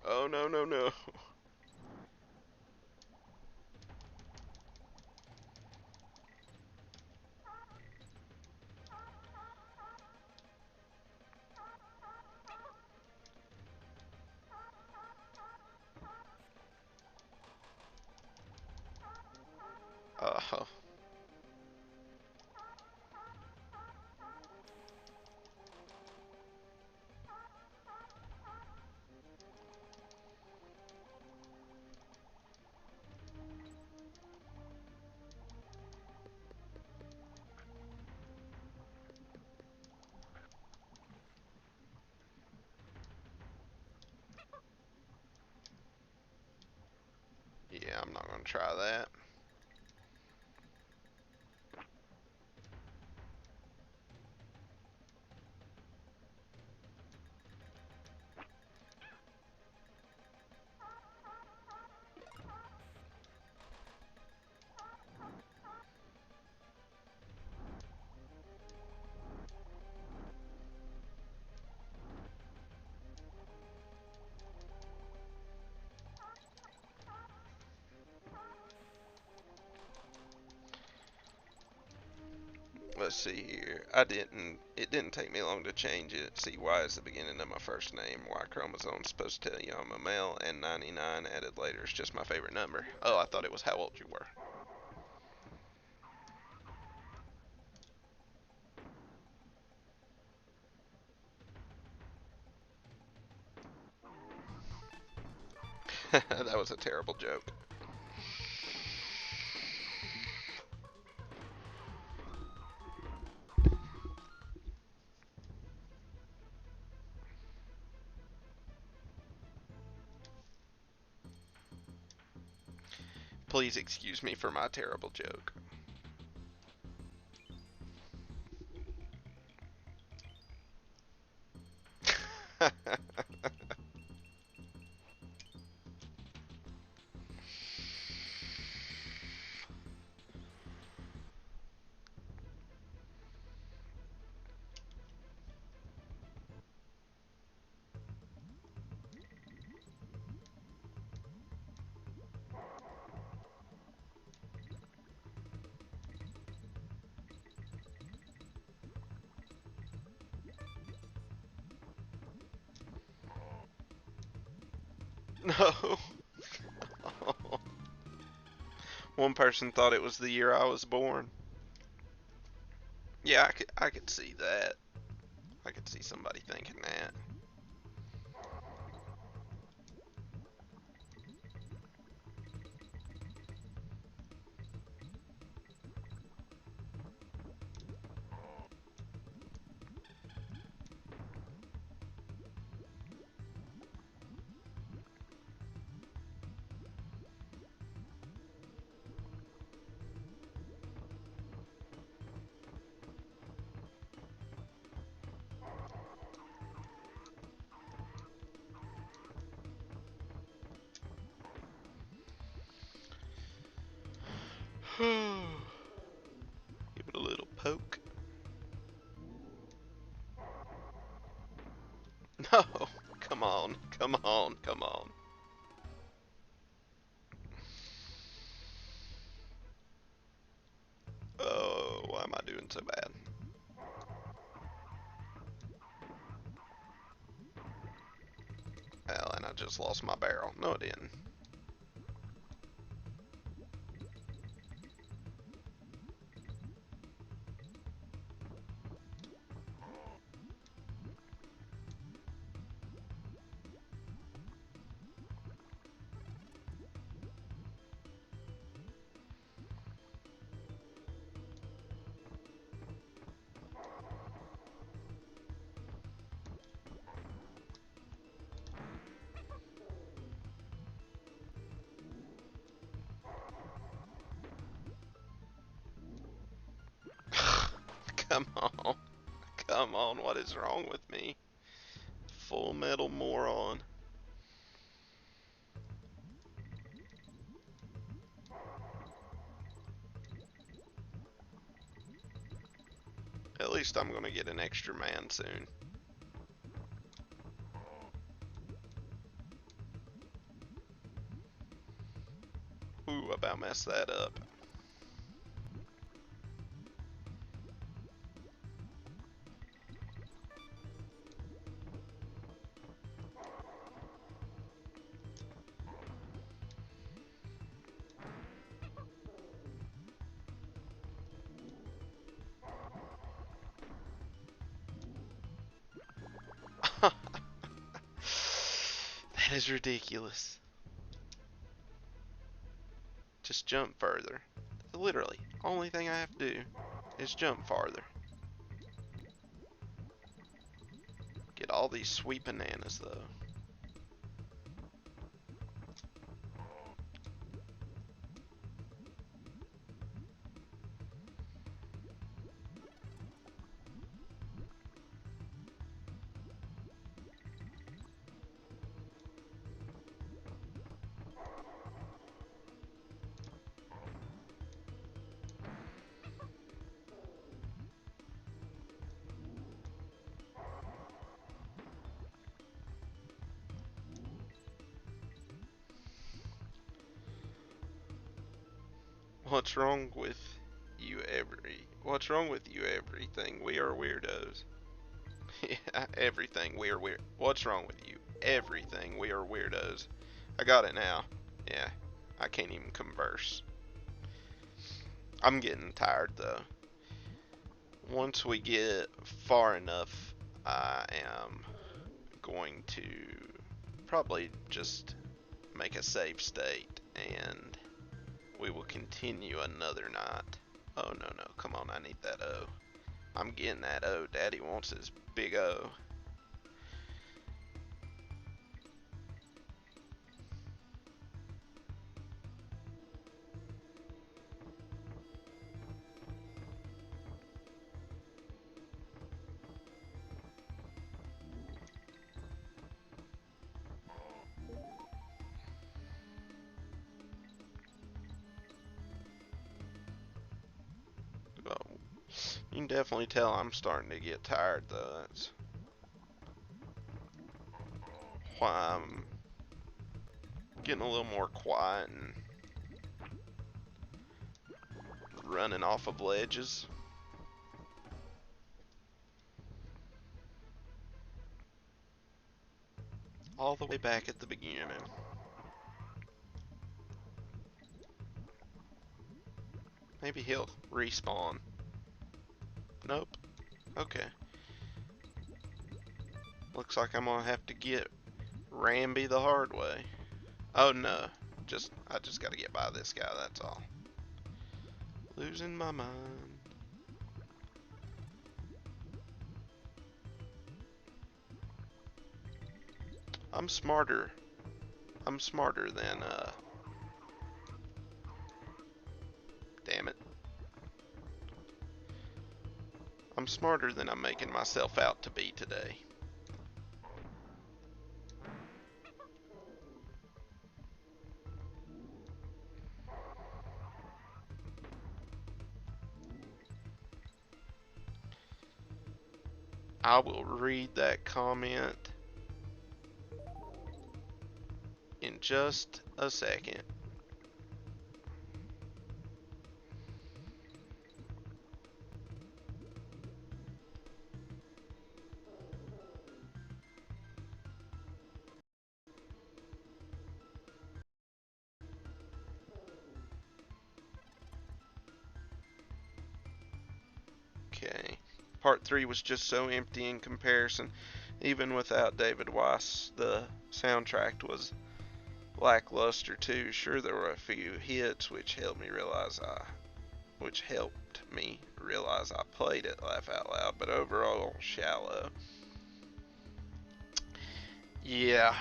Oh, no, no, no. Uh, yeah, I'm not gonna try that. Let's see here. It didn't take me long to change it. See, Y is the beginning of my first name. Y chromosome supposed to tell you I'm a male, and 99 added later is just my favorite number. Oh, I thought it was how old you were. That was a terrible joke. Please excuse me for my terrible joke. No. One person thought it was the year I was born. Yeah, I could see that. I could see somebody thinking that. Give it a little poke. No, come on, come on, come on. Oh, why am I doing so bad? Well, and I just lost my barrel. No, it didn't. Come on, come on. What is wrong with me? Full metal moron. At least I'm gonna get an extra man soon. Ooh, about messed that up. That is ridiculous. Just jump further. Literally, only thing I have to do is jump farther. Get all these sweet bananas, though. What's wrong with What's wrong with you, everything? We are weirdos. Yeah, everything. We are weird. What's wrong with you? Everything. We are weirdos. I got it now. Yeah, I can't even converse. I'm getting tired, though. Once we get far enough, I am going to probably just make a save state and we will continue another night. Oh, no, no. Come on, I need that O. I'm getting that O. Daddy wants his big O. Oh, you can definitely tell I'm starting to get tired, though. That's why I'm getting a little more quiet and running off of ledges. All the way back at the beginning. Maybe he'll respawn. Nope. Okay. Looks like I'm gonna have to get Ramby the hard way. Oh no. I just gotta get by this guy, that's all. Losing my mind. I'm smarter. I'm smarter than damn it. I'm smarter than I'm making myself out to be today. I will read that comment in just a second. Okay. Part 3 was just so empty in comparison. Even without David Weiss, the soundtrack was lackluster too. Sure, there were a few hits which helped me realize I played it laugh out loud, but overall shallow. Yeah,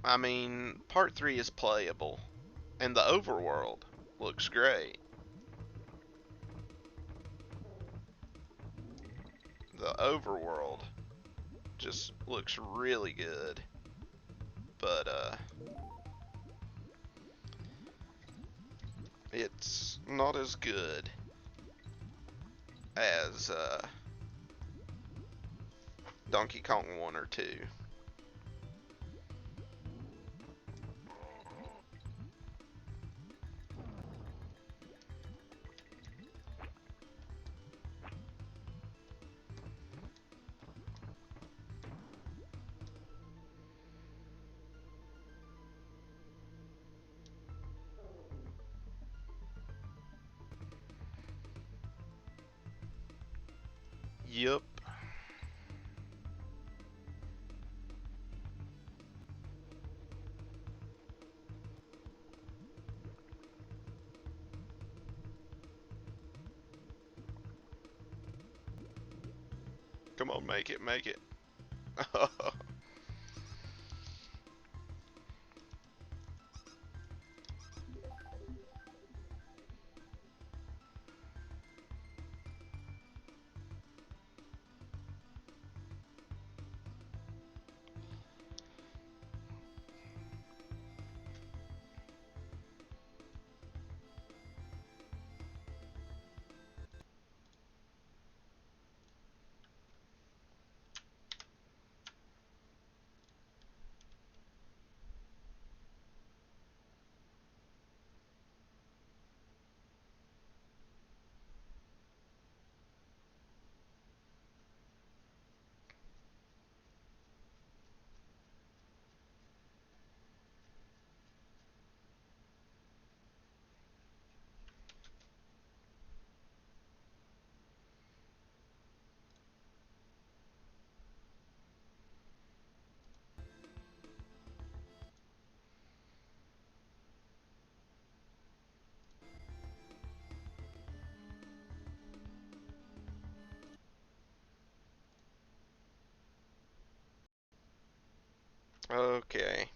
I mean, part 3 is playable, and the overworld looks great. The overworld just looks really good, but it's not as good as Donkey Kong 1 or 2. Yup. Come on, make it, make it. Okay.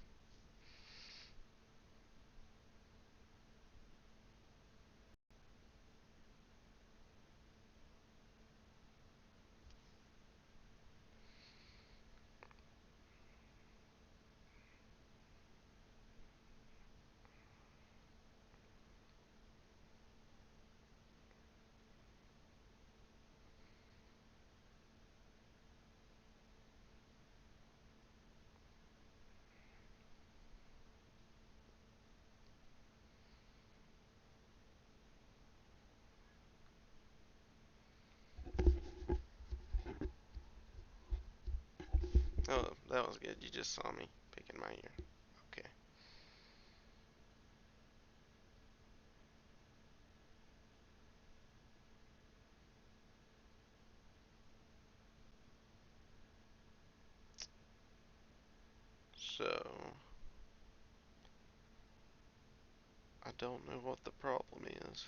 Oh, that was good. You just saw me picking my ear. Okay. So, I don't know what the problem is.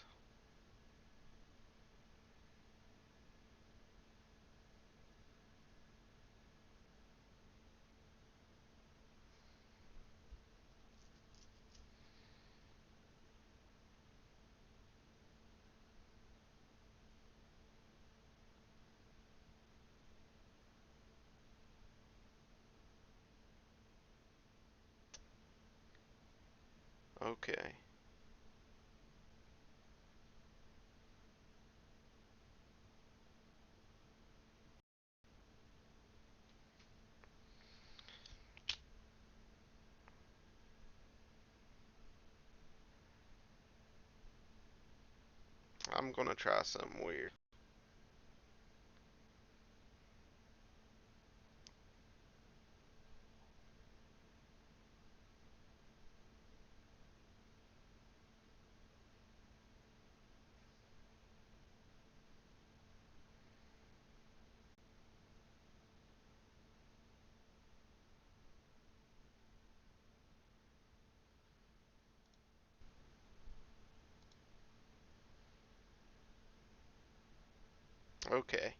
Okay. I'm gonna try something weird. Okay.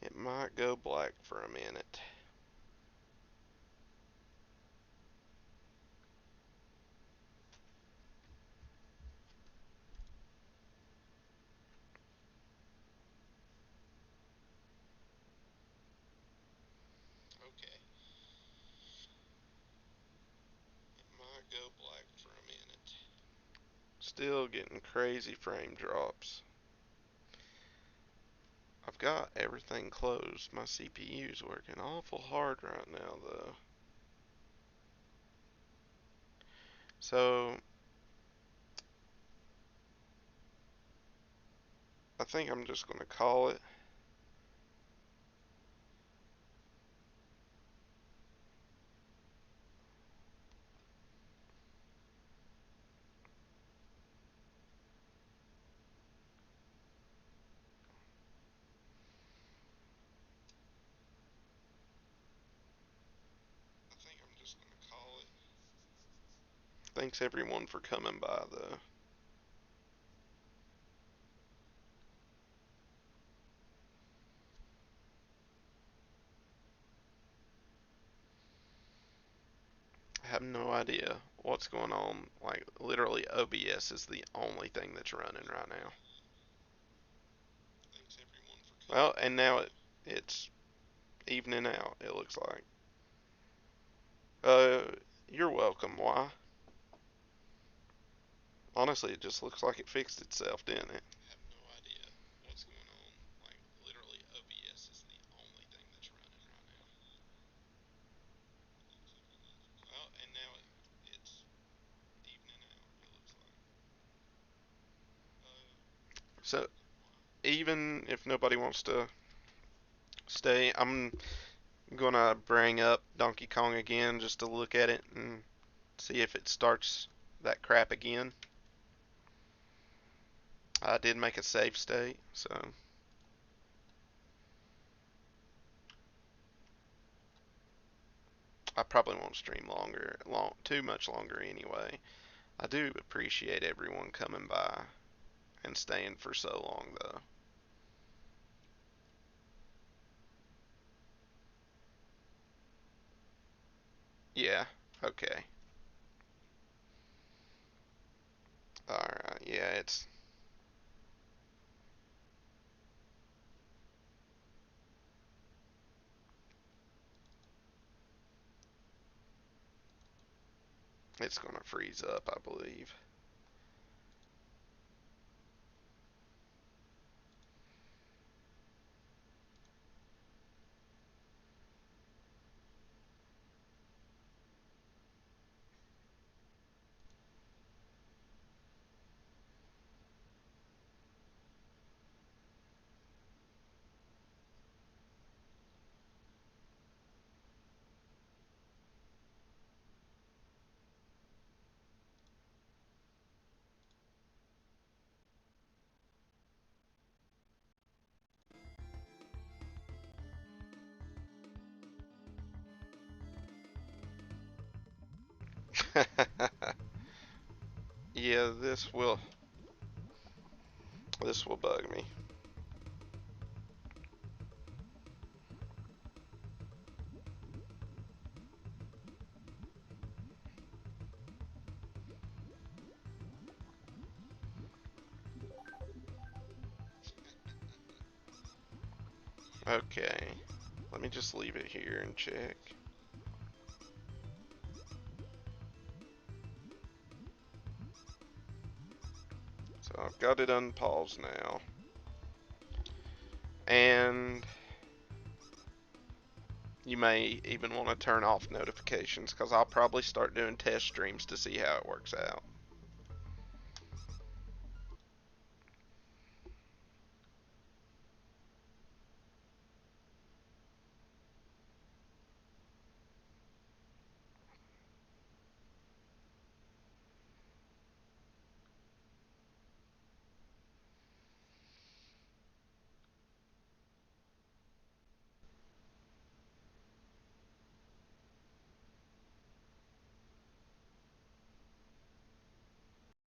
It might go black for a minute. Okay. It might go black for a minute. Still getting crazy frame drops. I've got everything closed. My CPU's working awful hard right now, though. So, I think I'm just going to call it. I think I'm just going to call it. Thanks everyone for coming by, though. idea what's going on. Like, literally, OBS is the only thing that's running right now. Well, and now it's evening out, it looks like. Uh, you're welcome. Why? Honestly, it just looks like it fixed itself, didn't it? So, even if nobody wants to stay, I'm gonna bring up Donkey Kong again just to look at it and see if it starts that crap again. I did make a save state, so I probably won't stream too much longer anyway. I do appreciate everyone coming by and staying for so long, though. Yeah, okay. Alright, yeah, it's gonna freeze up, I believe. Yeah, this will bug me. Okay, let me just leave it here and check. So I've got it unpaused now. And you may even want to turn off notifications because I'll probably start doing test streams to see how it works out.